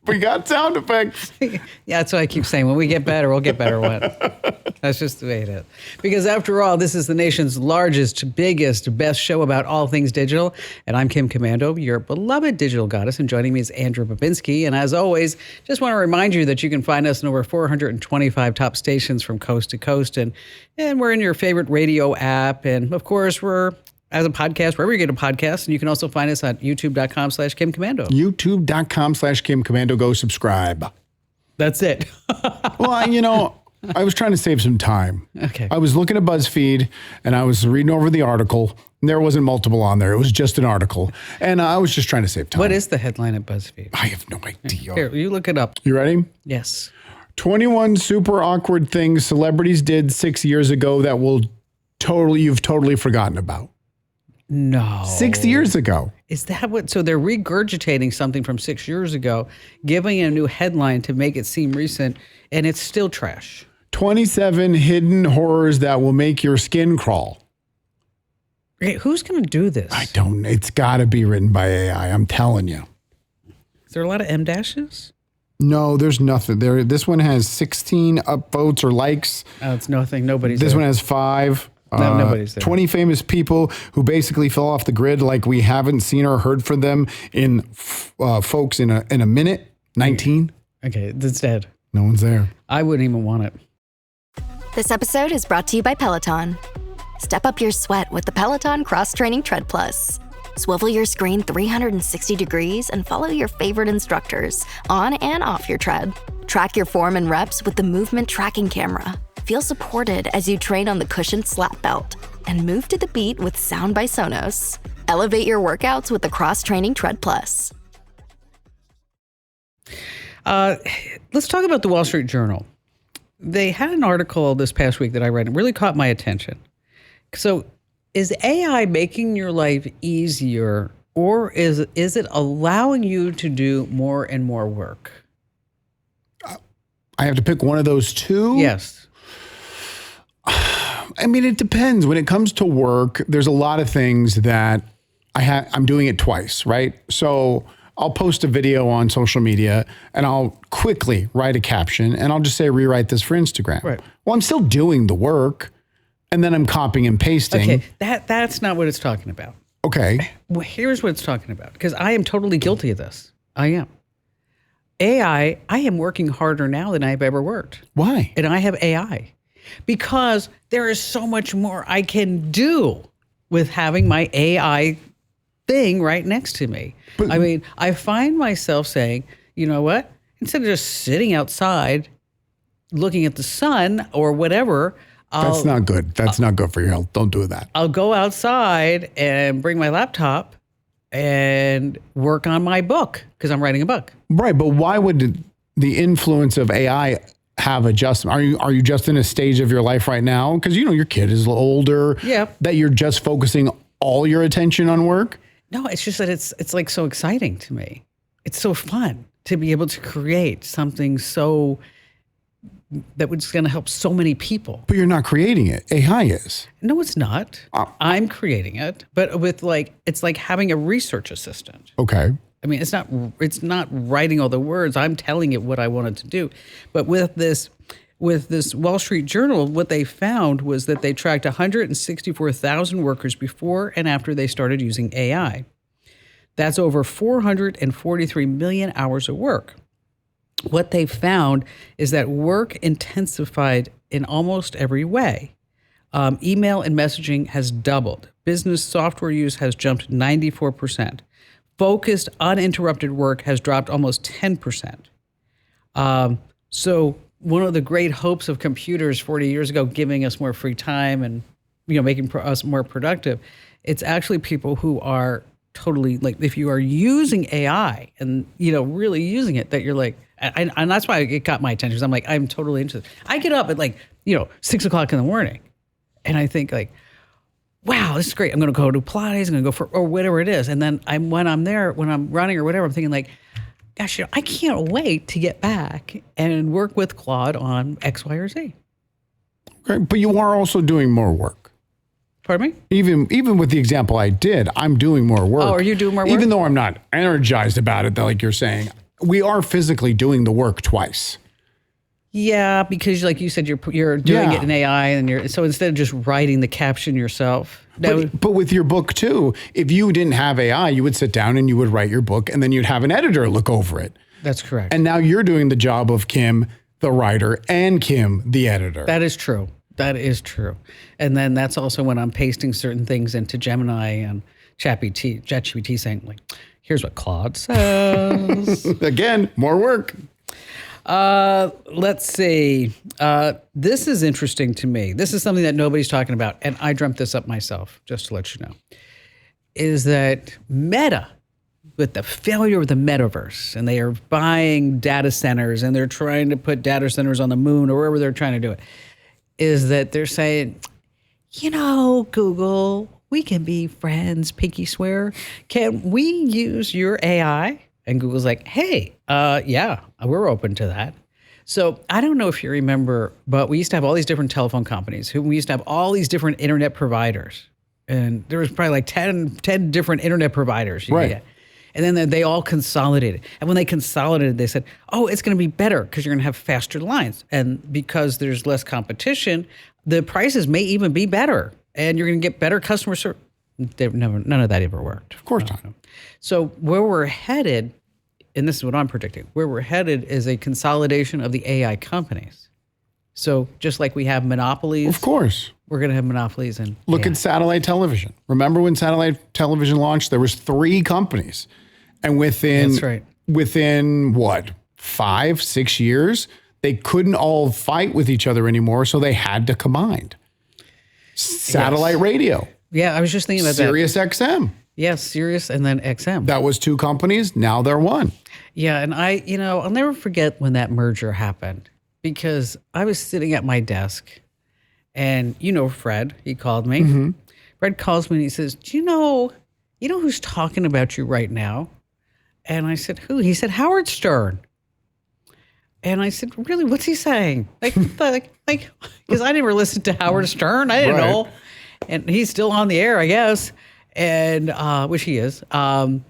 We got sound effects. Yeah, that's what I keep saying. When we get better, we'll get better what? That's just the way it is. Because after all, this is the nation's largest, biggest, best show about all things digital. And I'm Kim Komando, your beloved digital goddess. And joining me is Andrew Babinski. And as always, just want to remind you that you can find us in over 425 top stations from coast to coast. And we're in your favorite radio app. And of course, we're as a podcast, wherever you get a podcast. And you can also find us at youtube.com/Kim Komando. youtube.com/Kim Komando. Go subscribe. That's it. Well, you know, I was trying to save some time. Okay. I was looking at BuzzFeed and I was reading over the article. There wasn't multiple on there. It was just an article. And I was just trying to save time. What is the headline at BuzzFeed? I have no idea. Here, you look it up. You ready? Yes. 21 super awkward things celebrities did 6 years ago that you've totally forgotten about. No. 6 years ago. Is that what? So they're regurgitating something from 6 years ago, giving it a new headline to make it seem recent, and it's still trash. 27 hidden horrors that will make your skin crawl. Okay, who's going to do this? I don't know. It's got to be written by AI. I'm telling you. Is there a lot of M dashes? No, there's nothing there. This one has 16 upvotes or likes. Oh, it's nothing. Nobody's This there. one has 5. No, nobody's there. 20 famous people who basically fell off the grid like we haven't seen or heard from them in folks in a minute. 19. Okay, it's dead. No one's there. I wouldn't even want it. This episode is brought to you by Peloton. Step up your sweat with the Peloton Cross Training Tread Plus. Swivel your screen 360 degrees and follow your favorite instructors on and off your tread. Track your form and reps with the movement tracking camera. Feel supported as you train on the cushioned slap belt and move to the beat with Sound by Sonos. Elevate your workouts with the Cross Training Tread Plus. Let's talk about the Wall Street Journal. They had an article this past week that I read and really caught my attention. So is AI making your life easier, or is it allowing you to do more and more work? I have to pick one of those two? Yes. I mean, it depends. When it comes to work, there's a lot of things that I'm doing it twice, right? So I'll post a video on social media and I'll quickly write a caption and I'll just say, rewrite this for Instagram. Right. Well, I'm still doing the work and then I'm copying and pasting. Okay, that's not what it's talking about. Okay. Well, here's what it's talking about, because I am totally guilty of this. I am. I am working harder now than I've ever worked. Why? And I have AI. Because there is so much more I can do with having my AI thing right next to me. I mean, I find myself saying, you know what? Instead of just sitting outside looking at the sun or whatever, that's not good. That's not good for your health. Don't do that. I'll go outside and bring my laptop and work on my book because I'm writing a book. Right, but why would the influence of AI have adjustment? Are you just in a stage of your life right now? Because your kid is older. Yeah. That you're just focusing all your attention on work. No, it's just that it's like so exciting to me. It's so fun to be able to create something so that was going to help so many people. But you're not creating it. AI is. No, it's not. I'm creating it, but with it's like having a research assistant. Okay. I mean, it's not writing all the words. I'm telling it what I wanted to do. But with this Wall Street Journal, what they found was that they tracked 164,000 workers before and after they started using AI. That's over 443 million hours of work. What they found is that work intensified in almost every way. Email and messaging has doubled. Business software use has jumped 94%. Focused, uninterrupted work has dropped almost 10%. So one of the great hopes of computers 40 years ago, giving us more free time and making us more productive, it's actually people who are totally if you are using AI and really using it, that you're like, and that's why it got my attention, because I'm like, I'm totally interested. I get up at 6 o'clock in the morning, and I think wow, this is great. I'm going to go to Pilates. I'm going to go or whatever it is. And then when I'm running or whatever, I'm thinking gosh, I can't wait to get back and work with Claude on X, Y, or Z. Okay, but you are also doing more work. Pardon me? Even with the example I did, I'm doing more work. Oh, are you doing more work? Even though I'm not energized about it, like you're saying, we are physically doing the work twice. Yeah, because like you said, you're doing it in AI, and so instead of just writing the caption yourself. But with your book too, if you didn't have AI, you would sit down and you would write your book, and then you'd have an editor look over it. That's correct. And now you're doing the job of Kim, the writer, and Kim, the editor. That is true. That is true. And then that's also when I'm pasting certain things into Gemini and ChatGPT saying here's what Claude says. Again, more work. Let's see. This is interesting to me. This is something that nobody's talking about, and I dreamt this up myself, just to let you know, is that Meta, with the failure of the metaverse, and they are buying data centers, and they're trying to put data centers on the moon or wherever they're trying to do it, is that they're saying, Google, we can be friends, pinky swear. Can we use your AI? And Google's like, hey, yeah, we're open to that. So I don't know if you remember, but we used to have all these different telephone companies. We used to have all these different internet providers. And there was probably like 10 different internet providers. Right. And then they all consolidated. And when they consolidated, they said, oh, it's going to be better because you're going to have faster lines. And because there's less competition, the prices may even be better. And you're going to get better customer service. None of that ever worked. Of course not. So where we're headed, and this is what I'm predicting, where we're headed is a consolidation of the AI companies. So just like we have monopolies. Of course. We're going to have monopolies. And look at satellite television. Remember when satellite television launched? There was 3 companies. And within what, 5-6 years, they couldn't all fight with each other anymore. So they had to combine. Satellite radio. Yeah, I was just thinking about Sirius XM. Yes, Sirius and then XM. That was 2 companies. Now they're 1. Yeah, and I'll never forget when that merger happened because I was sitting at my desk and Fred, he called me. Mm-hmm. Fred calls me and he says, do you know who's talking about you right now? And I said, who? He said, Howard Stern. And I said, really, what's he saying? Like, because I never listened to Howard Stern. I didn't know. And he's still on the air, I guess. And which he is. And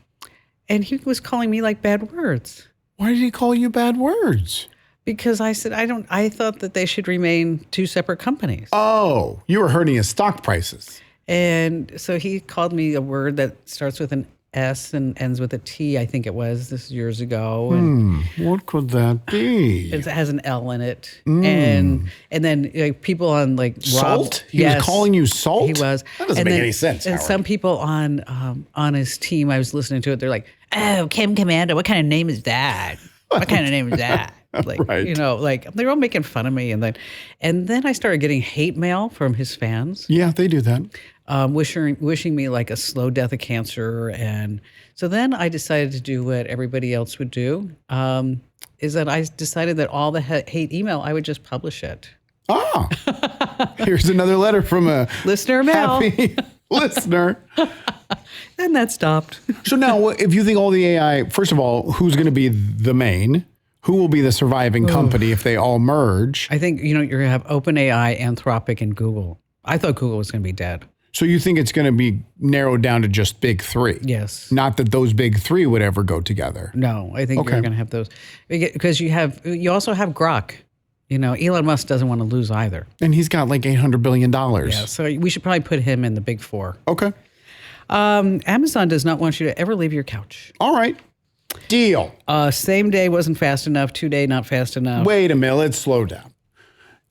he was calling me like bad words. Why did he call you bad words? Because I said, I thought that they should remain 2 separate companies. Oh, you were hurting his stock prices. And so he called me a word that starts with an S and ends with a T, I think it was. This is years ago. And what could that be? It has an L in it. And then people on Salt? He was calling you salt? He was. That doesn't make any sense, And Howard. some people on his team, I was listening to it, they're like, oh, Kim Commander, what kind of name is that? What kind of name is that? They're all making fun of me. And then I started getting hate mail from his fans. Yeah, they do that. Wishing me like a slow death of cancer. And so then I decided to do what everybody else would do, is that I decided that all the hate email, I would just publish it. Ah, here's another letter from a listener mail. Happy listener. And that stopped. So now if you think all the AI, first of all, who's going to be the main? Who will be the surviving company if they all merge? I think, you're going to have OpenAI, Anthropic, and Google. I thought Google was going to be dead. So you think it's going to be narrowed down to just big 3? Yes. Not that those big 3 would ever go together. No, I think you're going to have those. Because you also have Grok. Elon Musk doesn't want to lose either. And he's got like $800 billion. Yeah, so we should probably put him in the big 4. Okay. Amazon does not want you to ever leave your couch. All right. Deal. Same day wasn't fast enough. 2-day not fast enough. Wait a minute. Let's slow down.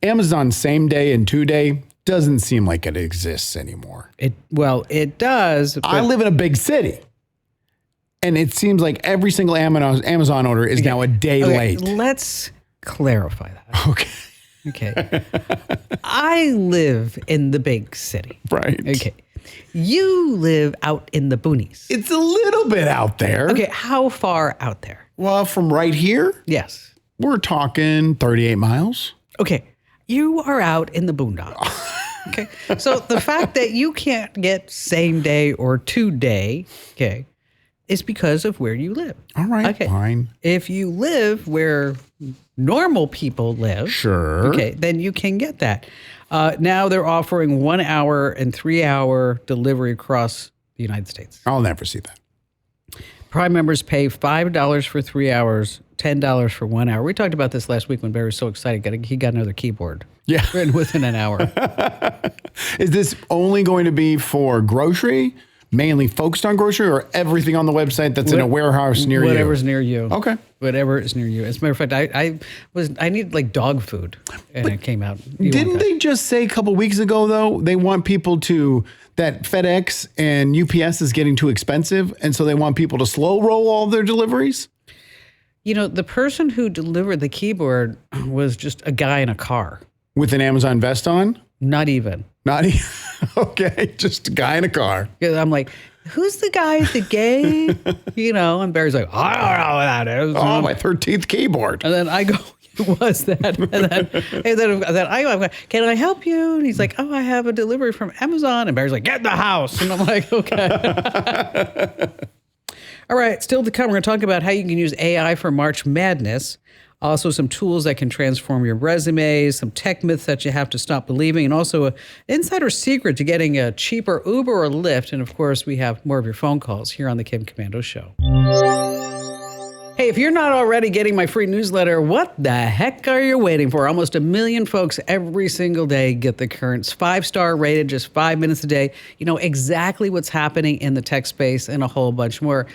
Amazon same day and 2-day doesn't seem like it exists anymore. It does. I live in a big city. And it seems like every single Amazon order is now a day late. Let's clarify that. Okay. I live in the big city. Right. Okay. You live out in the boonies. It's a little bit out there. Okay, how far out there? Well, from right here? Yes. We're talking 38 miles. Okay, you are out in the boondocks. Okay, so the fact that you can't get same day or 2-day, okay, is because of where you live. All right, fine. If you live where normal people live, sure, okay, then you can get that. Now they're offering 1 hour and 3-hour delivery across the United States. I'll never see that. Prime members pay $5 for 3 hours, $10 for 1 hour. We talked about this last week when Barry was so excited. He got another keyboard. Yeah. Within an hour. Is this only going to be for grocery, mainly focused on grocery, or everything on the website that's in a warehouse near you? Whatever's near you. Okay. Whatever is near you. As a matter of fact, I needed like dog food, and it came out. Didn't they just say a couple weeks ago, though, they want people that FedEx and UPS is getting too expensive, and so they want people to slow roll all their deliveries? You know, the person who delivered the keyboard was just a guy in a car. With an Amazon vest on? Not even. Okay, just a guy in a car. Yeah, I'm like, who's the guy at the gate? You know, and Barry's like, I don't know what that is. Oh, my 13th keyboard. And then I go, it was that. And then I go, can I help you? And he's like, oh, I have a delivery from Amazon. And Barry's like, get in the house. And I'm like, okay. All right, still to come, we're going to talk about how you can use AI for March Madness. Also, some tools that can transform your resumes, some tech myths that you have to stop believing, and also an insider secret to getting a cheaper Uber or Lyft. And of course, we have more of your phone calls here on the Kim Komando Show. Hey, if you're not already getting my free newsletter, what the heck are you waiting for? Almost 1 million folks every single day get the Currents 5-star rated, just 5 minutes a day. You know exactly what's happening in the tech space and a whole bunch more.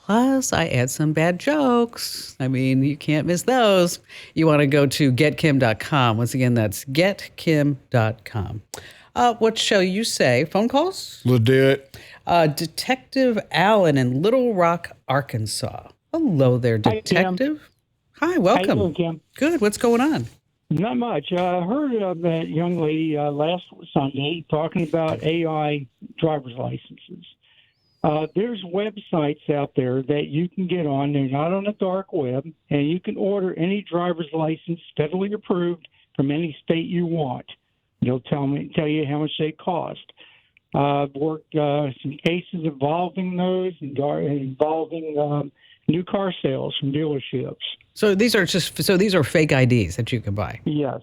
Plus, I add some bad jokes. I mean, you can't miss those. You want to go to getkim.com. Once again, that's getkim.com. What shall you say? Phone calls? Let's do it. Detective Allen in Little Rock, Arkansas. Hello there, Detective. Hi, welcome. How you doing, Kim? Good. What's going on? Not much. I heard of that young lady last Sunday talking about AI driver's licenses. There's websites out there that you can get on. They're not on the dark web, and you can order any driver's license federally approved from any state you want. They'll tell you how much they cost. I've worked some cases involving those, involving new car sales from dealerships. So these are fake IDs that you can buy. Yes.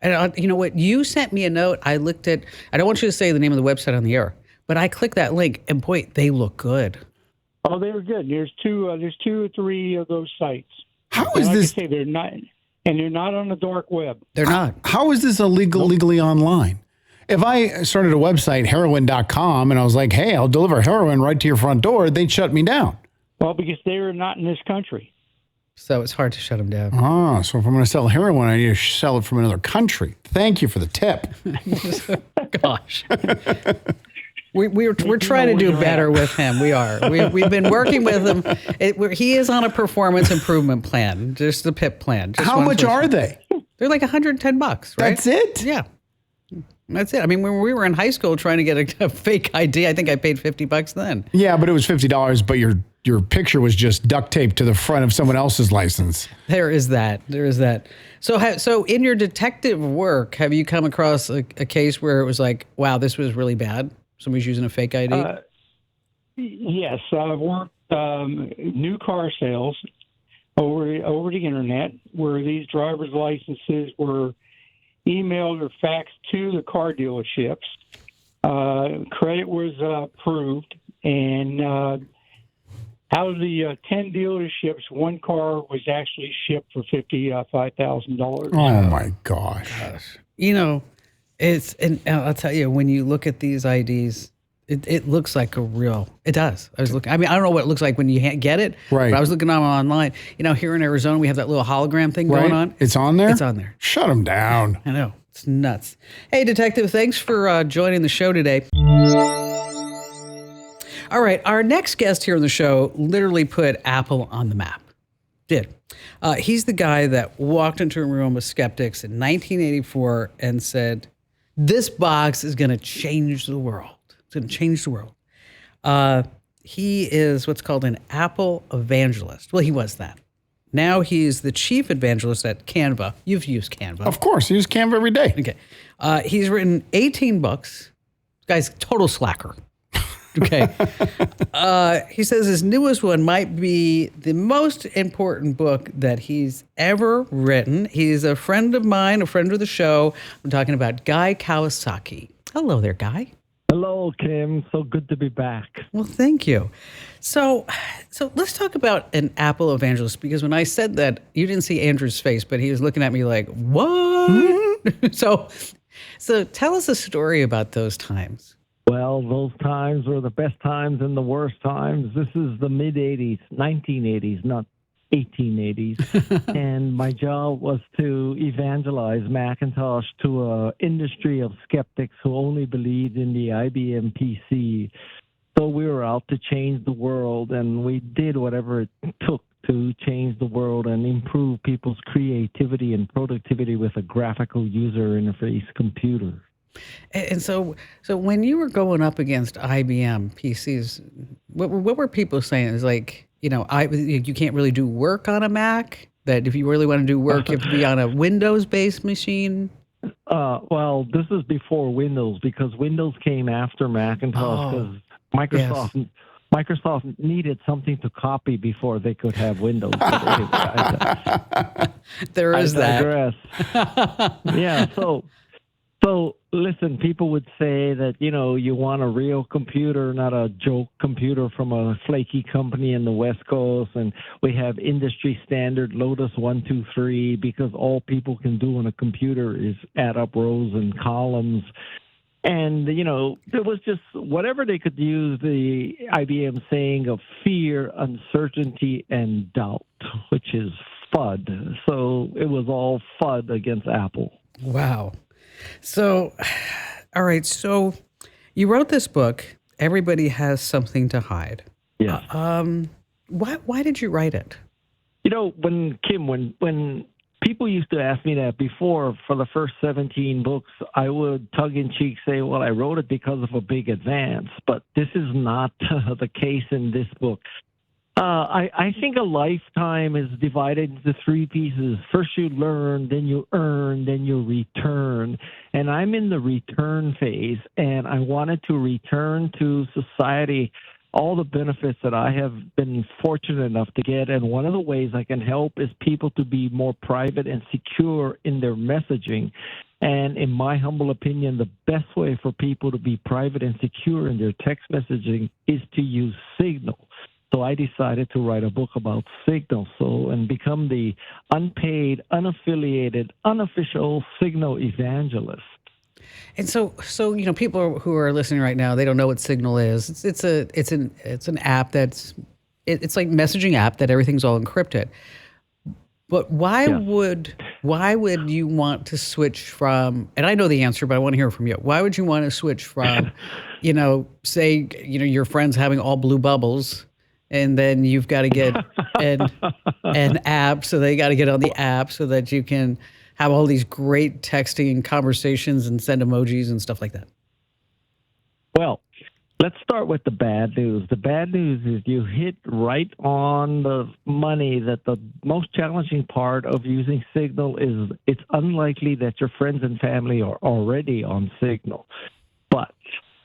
And you know what? You sent me a note. I looked at. I don't want you to say the name of the website on the air. But I clicked that link, and boy, they look good. Oh, they were good. There's two or three of those sites. How is this? Like I say, they're not on the dark web. They're not. How is this legally online? If I started a website, heroin.com, and I was like, hey, I'll deliver heroin right to your front door, they'd shut me down. Well, because they are not in this country. So it's hard to shut them down. Ah, so if I'm going to sell heroin, I need to sell it from another country. Thank you for the tip. Gosh. We're trying to do better with him. We are. We've been working with him. He is on a performance improvement plan, just the PIP plan. How much are they? They're like $110, right? That's it? Yeah. That's it. I mean, when we were in high school trying to get a fake ID, I think I paid $50 then. Yeah, but it was $50, but your picture was just duct taped to the front of someone else's license. There is that. So in your detective work, have you come across a case where it was like, wow, this was really bad? Somebody's using a fake ID? Yes, I've worked new car sales over the internet, where these driver's licenses were emailed or faxed to the car dealerships. Credit was approved, and out of the 10 dealerships, one car was actually shipped for $55,000. Oh my gosh! You know. And I'll tell you, when you look at these IDs, it looks like a real. It does. I mean, I don't know what it looks like when you get it. Right. But I was looking online. You know, here in Arizona, we have that little hologram thing going on. It's on there? It's on there. Shut them down. I know. It's nuts. Hey, Detective, thanks for joining the show today. All right. Our next guest here on the show literally put Apple on the map. Did. He's the guy that walked into a room of skeptics in 1984 and said, this box is going to change the world. It's going to change the world. He is what's called an Apple evangelist. Well, he was that. Now he's the chief evangelist at Canva. You've used Canva. Of course. I use Canva every day. Okay. He's written 18 books. Guy's total slacker. Okay. He says his newest one might be the most important book that he's ever written. He's a friend of mine, a friend of the show. I'm talking about Guy Kawasaki. Hello there, Guy. Hello, Kim. So good to be back. Well, thank you. So let's talk about an Apple evangelist, because when I said that, you didn't see Andrew's face, but he was looking at me like, what? So tell us a story about those times. Well, those times were the best times and the worst times. This is the mid-'80s, 1980s, not 1880s. And my job was to evangelize Macintosh to an industry of skeptics who only believed in the IBM PC. So we were out to change the world, and we did whatever it took to change the world and improve people's creativity and productivity with a graphical user interface computer. And so when you were going up against IBM PCs, what were people saying? Is like, you can't really do work on a Mac. That if you really want to do work, you have to be on a Windows-based machine. Well, this is before Windows because Windows came after Macintosh because Microsoft needed something to copy before they could have Windows. But anyway, there is that. Yeah. So listen, people would say that, you want a real computer, not a joke computer from a flaky company in the West Coast. And we have industry standard Lotus 123 because all people can do on a computer is add up rows and columns. And, it was just whatever they could use the IBM saying of fear, uncertainty, and doubt, which is FUD. So it was all FUD against Apple. Wow. So, all right. So you wrote this book, Everybody Has Something to Hide. Yeah. Why did you write it? When people used to ask me that before for the first 17 books, I would tongue-in-cheek say, well, I wrote it because of a big advance. But this is not the case in this book. I think a lifetime is divided into three pieces. First you learn, then you earn, then you return. And I'm in the return phase, and I wanted to return to society all the benefits that I have been fortunate enough to get. And one of the ways I can help is people to be more private and secure in their messaging. And in my humble opinion, the best way for people to be private and secure in their text messaging is to use Signal. So I decided to write a book about Signal, and become the unpaid, unaffiliated, unofficial Signal evangelist. And so people who are listening right now, they don't know what Signal is. It's an app it's like messaging app that everything's all encrypted. But why would you want to switch from? And I know the answer, but I want to hear from you. Why would you want to switch from, say your friend's having all blue bubbles, and then you've got to get an app, so they got to get on the app so that you can have all these great texting conversations and send emojis and stuff like that? Well, let's start with the bad news. The bad news is you hit right on the money that the most challenging part of using Signal is it's unlikely that your friends and family are already on Signal.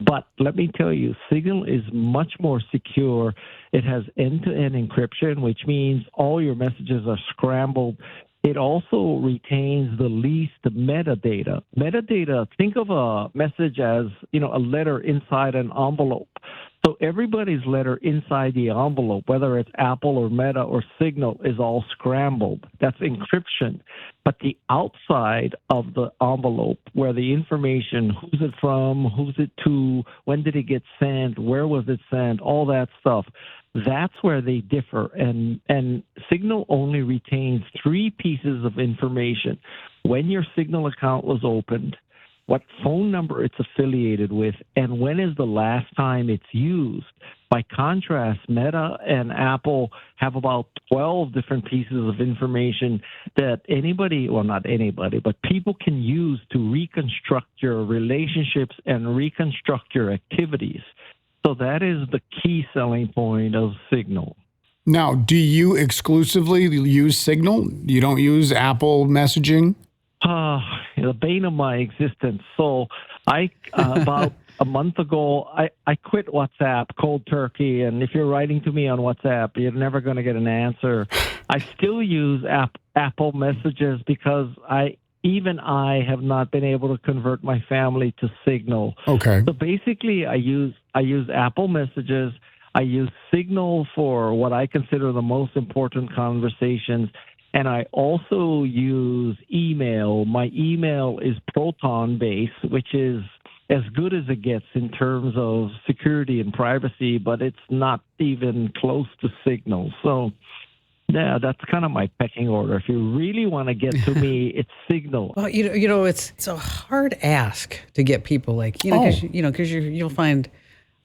But let me tell you, Signal is much more secure. It has end-to-end encryption, which means all your messages are scrambled. It also retains the least metadata. Metadata, think of a message as, a letter inside an envelope. So everybody's letter inside the envelope, whether it's Apple or Meta or Signal, is all scrambled. That's encryption. But the outside of the envelope, where the information, who's it from, who's it to, when did it get sent, where was it sent, all that stuff, that's where they differ. And Signal only retains three pieces of information. When your Signal account was opened, what phone number it's affiliated with, and when is the last time it's used. By contrast, Meta and Apple have about 12 different pieces of information that not anybody, but people can use to reconstruct your relationships and reconstruct your activities. So that is the key selling point of Signal. Now, do you exclusively use Signal? You don't use Apple messaging? The bane of my existence. So I, about a month ago, I quit WhatsApp cold turkey. And if you're writing to me on WhatsApp, you're never going to get an answer. I still use Apple messages because I have not been able to convert my family to Signal. Okay. So basically, I use Apple messages. I use Signal for what I consider the most important conversations. And I also use email. My email is Proton-based, which is as good as it gets in terms of security and privacy, but it's not even close to Signal. So, yeah, that's kind of my pecking order. If you really want to get to me, it's Signal. Well, it's a hard ask to get people because you'll find.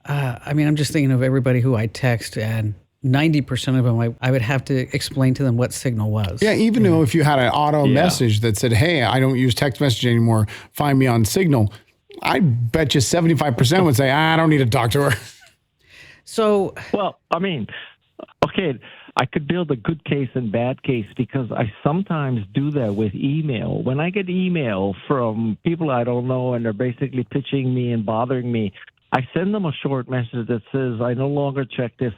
I'm just thinking of everybody who I text, and 90% of them, I would have to explain to them what Signal was. Yeah, even though if you had an auto message that said, hey, I don't use text messaging anymore, find me on Signal, I bet you 75% would say, I don't need to talk to her. So, well, I mean, okay, I could build a good case and bad case because I sometimes do that with email. When I get email from people I don't know and they're basically pitching me and bothering me, I send them a short message that says, I no longer check this.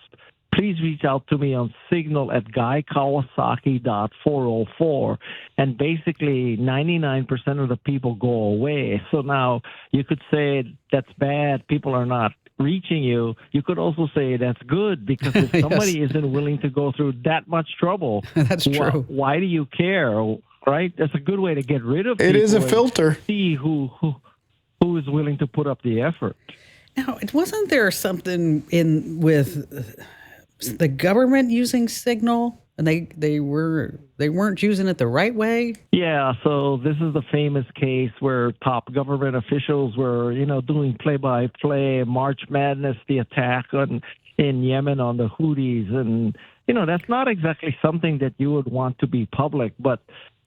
Please reach out to me on Signal at guykawasaki.404. And basically 99% of the people go away. So now you could say that's bad. People are not reaching you. You could also say that's good because if somebody isn't willing to go through that much trouble, that's true. Why do you care? Right? That's a good way to get rid of people. It is a filter. See who is willing to put up the effort. Now, wasn't there something in with the government using Signal, and they weren't using it the right way? Yeah, so this is the famous case where top government officials were, doing play-by-play, March Madness, the attack in Yemen on the Houthis, and that's not exactly something that you would want to be public, but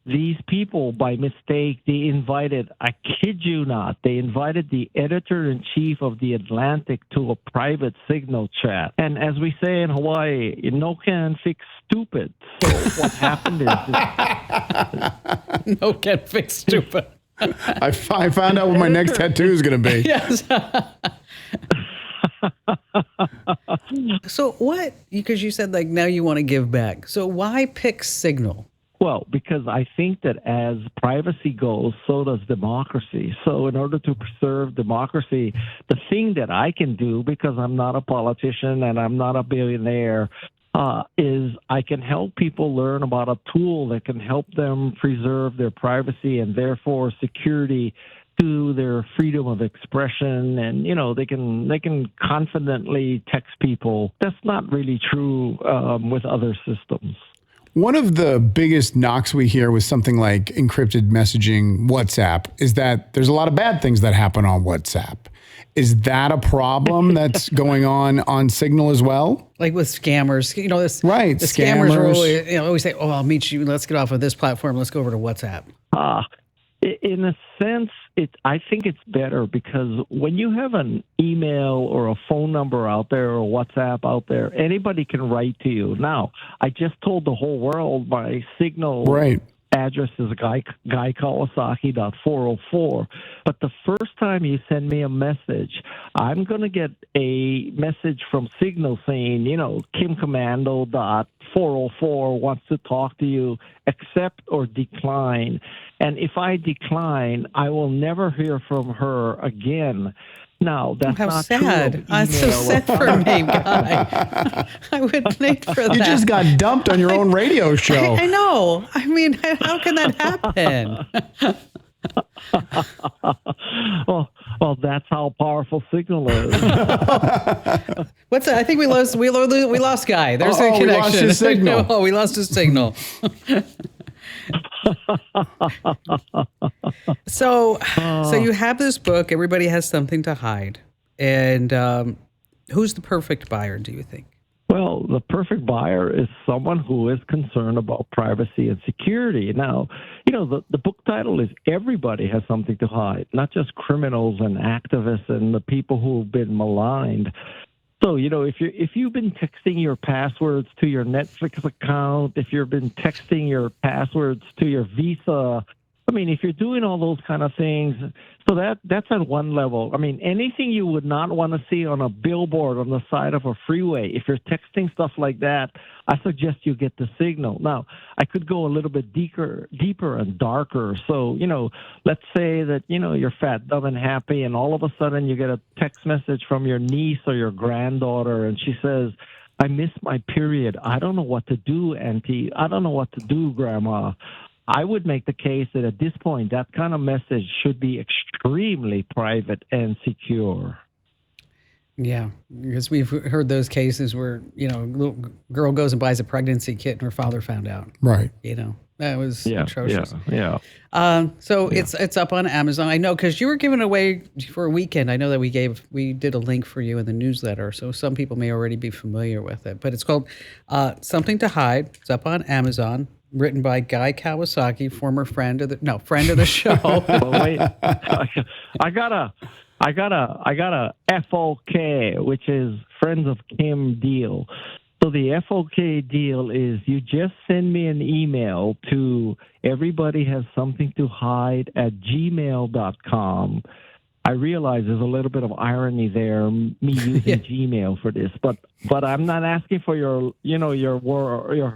these people, by mistake, they invited, I kid you not, they invited the editor-in-chief of The Atlantic to a private Signal chat. And as we say in Hawaii, no can fix stupid. So what happened is... No can fix stupid. I found out what my next tattoo is going to be. Yes. So what, because you said now you want to give back. So why pick Signal? Well, because I think that as privacy goes, so does democracy. So in order to preserve democracy, the thing that I can do, because I'm not a politician and I'm not a billionaire, is I can help people learn about a tool that can help them preserve their privacy and therefore security to their freedom of expression. And, they can confidently text people. That's not really true with other systems. One of the biggest knocks we hear with something like encrypted messaging, WhatsApp, is that there's a lot of bad things that happen on WhatsApp. Is that a problem that's going on Signal as well? Like with scammers, right? The scammers are always say, "Oh, I'll meet you. Let's get off of this platform. Let's go over to WhatsApp." In a sense, I think it's better because when you have an email or a phone number out there or WhatsApp out there, anybody can write to you. Now, I just told the whole world my Signal address is guykawasaki.404. But the first time you send me a message, I'm going to get a message from Signal saying, kimcommando.404 wants to talk to you, accept or decline. And if I decline, I will never hear from her again. No, that's not sad. true. That's so sad for me, Guy. I would need for that. You just got dumped on your own radio show. I know. I mean, how can that happen? Well, that's how powerful Signal is. What's that? I think we lost Guy. There's a connection. We lost his signal. Oh, we lost his signal. So you have this book. Everybody has something to hide. And who's the perfect buyer, do you think? Well, the perfect buyer is someone who is concerned about privacy and security. Now, the book title is Everybody Has Something to Hide, not just criminals and activists and the people who've been maligned. So, if you've been texting your passwords to your Netflix account, if you've been texting your passwords to your Visa, if you're doing all those kind of things, so that's at one level. Anything you would not want to see on a billboard on the side of a freeway, if you're texting stuff like that, I suggest you get the Signal. Now, I could go a little bit deeper and darker. So, let's say that, you're fat, dumb, and happy, and all of a sudden you get a text message from your niece or your granddaughter, and she says, I miss my period. I don't know what to do, Auntie. I don't know what to do, Grandma. I would make the case that at this point, that kind of message should be extremely private and secure. Yeah, because we've heard those cases where, a little girl goes and buys a pregnancy kit and her father found out. Right. That was atrocious. Yeah. So it's up on Amazon. I know because you were giving away for a weekend. I know that we did a link for you in the newsletter, so some people may already be familiar with it. But it's called Something to Hide. It's up on Amazon. Written by Guy Kawasaki, former friend of the show. Well, wait, I got a FOK, which is Friends of Kim deal. So the FOK deal is you just send me an email to everybodyhassomethingtohide@gmail.com. I realize there's a little bit of irony there, me using Gmail for this, but I'm not asking for your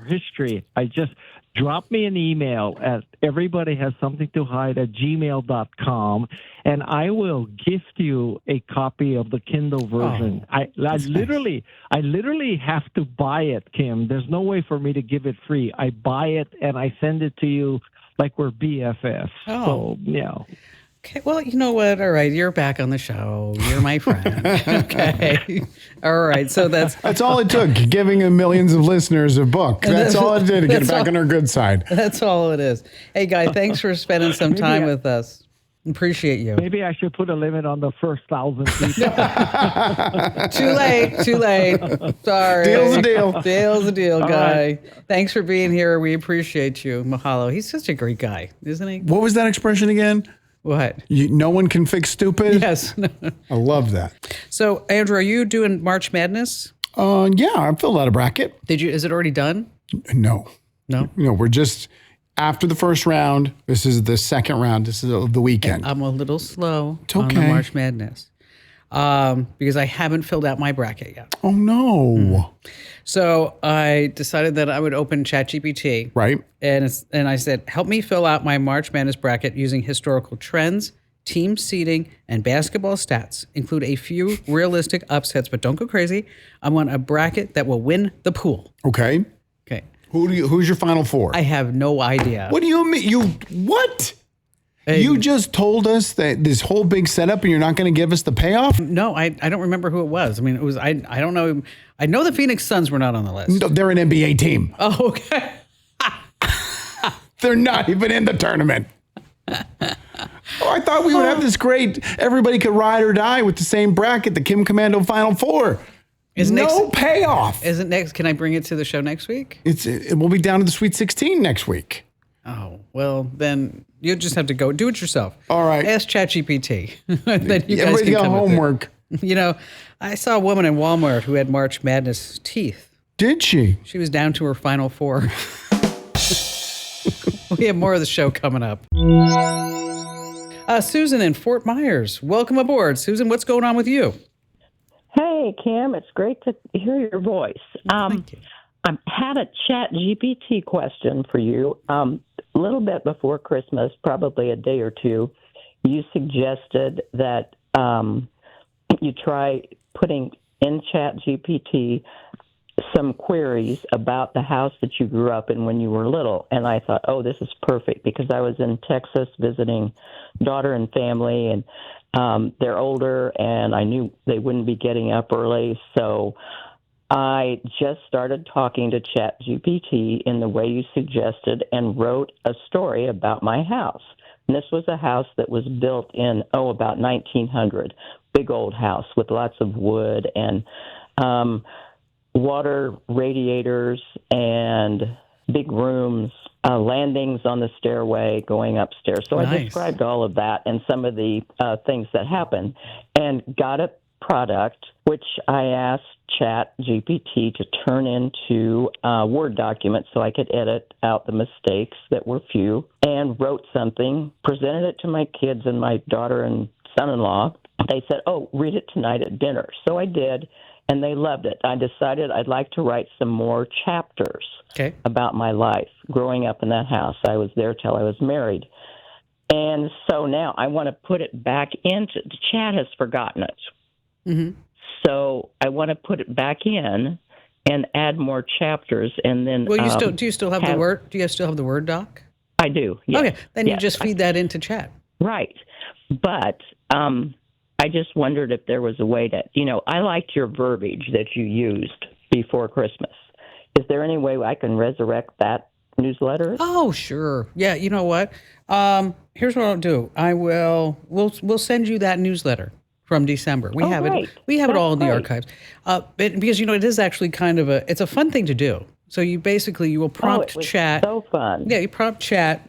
history. I just drop me an email at everybodyhassomethingtohide@gmail.com, and I will gift you a copy of the Kindle version. I literally have to buy it, Kim. There's no way for me to give it free. I buy it and I send it to you like we're BFFs. So, yeah. Okay, well, you know what? All right, you're back on the show. You're my friend. Okay. All right, so that's all it took, giving millions of listeners a book. That's all it did to get back on our good side. That's all it is. Hey, Guy, thanks for spending some time with us. Appreciate you. Maybe I should put a limit on the first 1,000 people. Too late. Sorry. Deal's a deal. Deal's a deal, Guy. Right. Thanks for being here. We appreciate you. Mahalo. He's such a great guy, isn't he? What was that expression again? What? No one can fix stupid? Yes. I love that. So, Andrew, are you doing March Madness? Yeah, I filled out a bracket. Is it already done? No. No? No, we're just after the first round. This is the second round. This is the weekend. I'm a little slow on the March Madness because I haven't filled out my bracket yet. Oh, no. So I decided that I would open ChatGPT. Right. And I said, help me fill out my March Madness bracket using historical trends, team seeding, and basketball stats. Include a few realistic upsets, but don't go crazy. I want a bracket that will win the pool. Okay. Okay. Who's your final four? I have no idea. What do you mean? What? You just told us that this whole big setup and you're not going to give us the payoff? No, I don't remember who it was. I mean, it was, I don't know. I know the Phoenix Suns were not on the list. No, they're an NBA team. Oh, okay. They're not even in the tournament. I thought we would have this great, everybody could ride or die with the same bracket, the Kim Commando Final Four. Payoff. Isn't next? Can I bring it to the show next week? It will be down to the Sweet 16 next week. Oh, well, then you'll just have to go do it yourself. All right. Ask ChatGPT. Then you guys Everybody's can got come homework. You know, I saw a woman in Walmart who had March Madness teeth. Did she? She was down to her final four. We have more of the show coming up. Susan in Fort Myers, welcome aboard. Susan, what's going on with you? Hey, Kim, it's great to hear your voice. Thank you. I had a ChatGPT question for you. A little bit before Christmas, probably a day or two, you suggested that you try putting in ChatGPT some queries about the house that you grew up in when you were little. And I thought, oh, this is perfect because I was in Texas visiting daughter and family, and they're older, and I knew they wouldn't be getting up early. So I just started talking to ChatGPT in the way you suggested and wrote a story about my house. And this was a house that was built in, about 1900. Big old house with lots of wood and water radiators and big rooms, landings on the stairway going upstairs. So I described all of that and some of the things that happened and got a product which I asked ChatGPT to turn into a Word document so I could edit out the mistakes that were few, and wrote something, presented it to my kids and my daughter and son-in-law. They said, oh, read it tonight at dinner. So I did, and they loved it. I decided I'd like to write some more chapters about my life growing up in that house. I was there till I was married. And so now I want to put it back into, the chat has forgotten it. Mm-hmm. So I want to put it back in and add more chapters, and then. Well, do you still have the Word? Do you still have the Word doc? I do. Yes. Okay, then you just feed that into chat. Right, but I just wondered if there was a way to, I liked your verbiage that you used before Christmas. Is there any way I can resurrect that newsletters? Oh, sure. Yeah, you know what? Here's what I'll do. We'll send you that newsletter from December. We have great. it. We have it all in the That's archives. Because it is actually kind of it's a fun thing to do. So you will prompt it was chat. so fun. Yeah, you prompt chat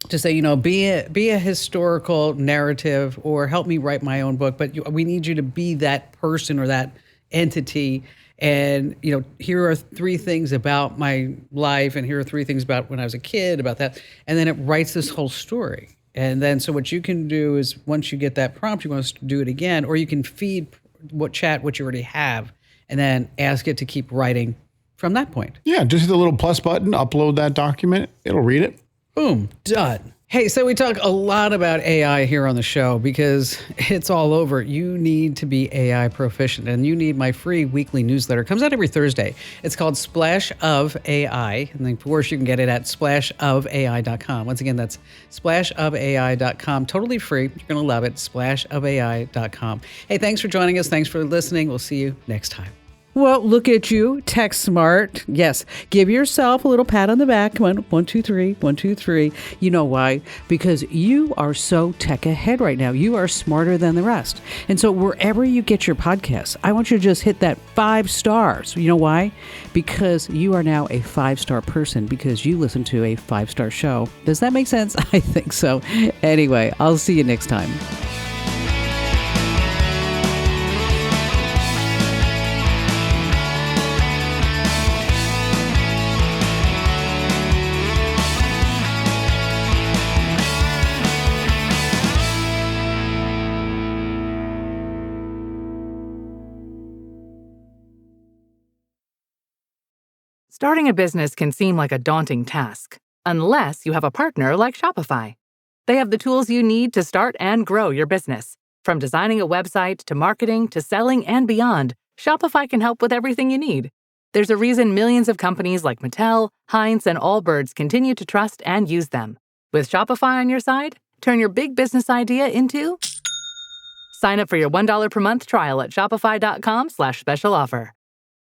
to say, be a historical narrative or help me write my own book. But we need you to be that person or that entity. And, here are 3 things about my life. And here are 3 things about when I was a kid, about that. And then it writes this whole story. And then so what you can do is once you get that prompt, you want us to do it again, or you can feed what you already have and then ask it to keep writing from that point. Yeah, just hit the little plus button, upload that document. It'll read it. Boom, done. Hey, so we talk a lot about AI here on the show because it's all over. You need to be AI proficient, and you need my free weekly newsletter. It comes out every Thursday. It's called Splash of AI, and of course you can get it at splashofai.com. Once again, that's splashofai.com. Totally free. You're going to love it. Splashofai.com. Hey, thanks for joining us. Thanks for listening. We'll see you next time. Well, look at you, tech smart. Yes, give yourself a little pat on the back. Come on, 1, 2, 3, 1, 2, 3. You know why? Because you are so tech ahead right now. You are smarter than the rest. And so wherever you get your podcasts, I want you to just hit that 5 stars. You know why? Because you are now a 5-star person because you listen to a 5-star show. Does that make sense? I think so. Anyway, I'll see you next time. Starting a business can seem like a daunting task, unless you have a partner like Shopify. They have the tools you need to start and grow your business. From designing a website to marketing to selling and beyond, Shopify can help with everything you need. There's a reason millions of companies like Mattel, Heinz, and Allbirds continue to trust and use them. With Shopify on your side, turn your big business idea into... Sign up for your $1 per month trial at shopify.com/special offer.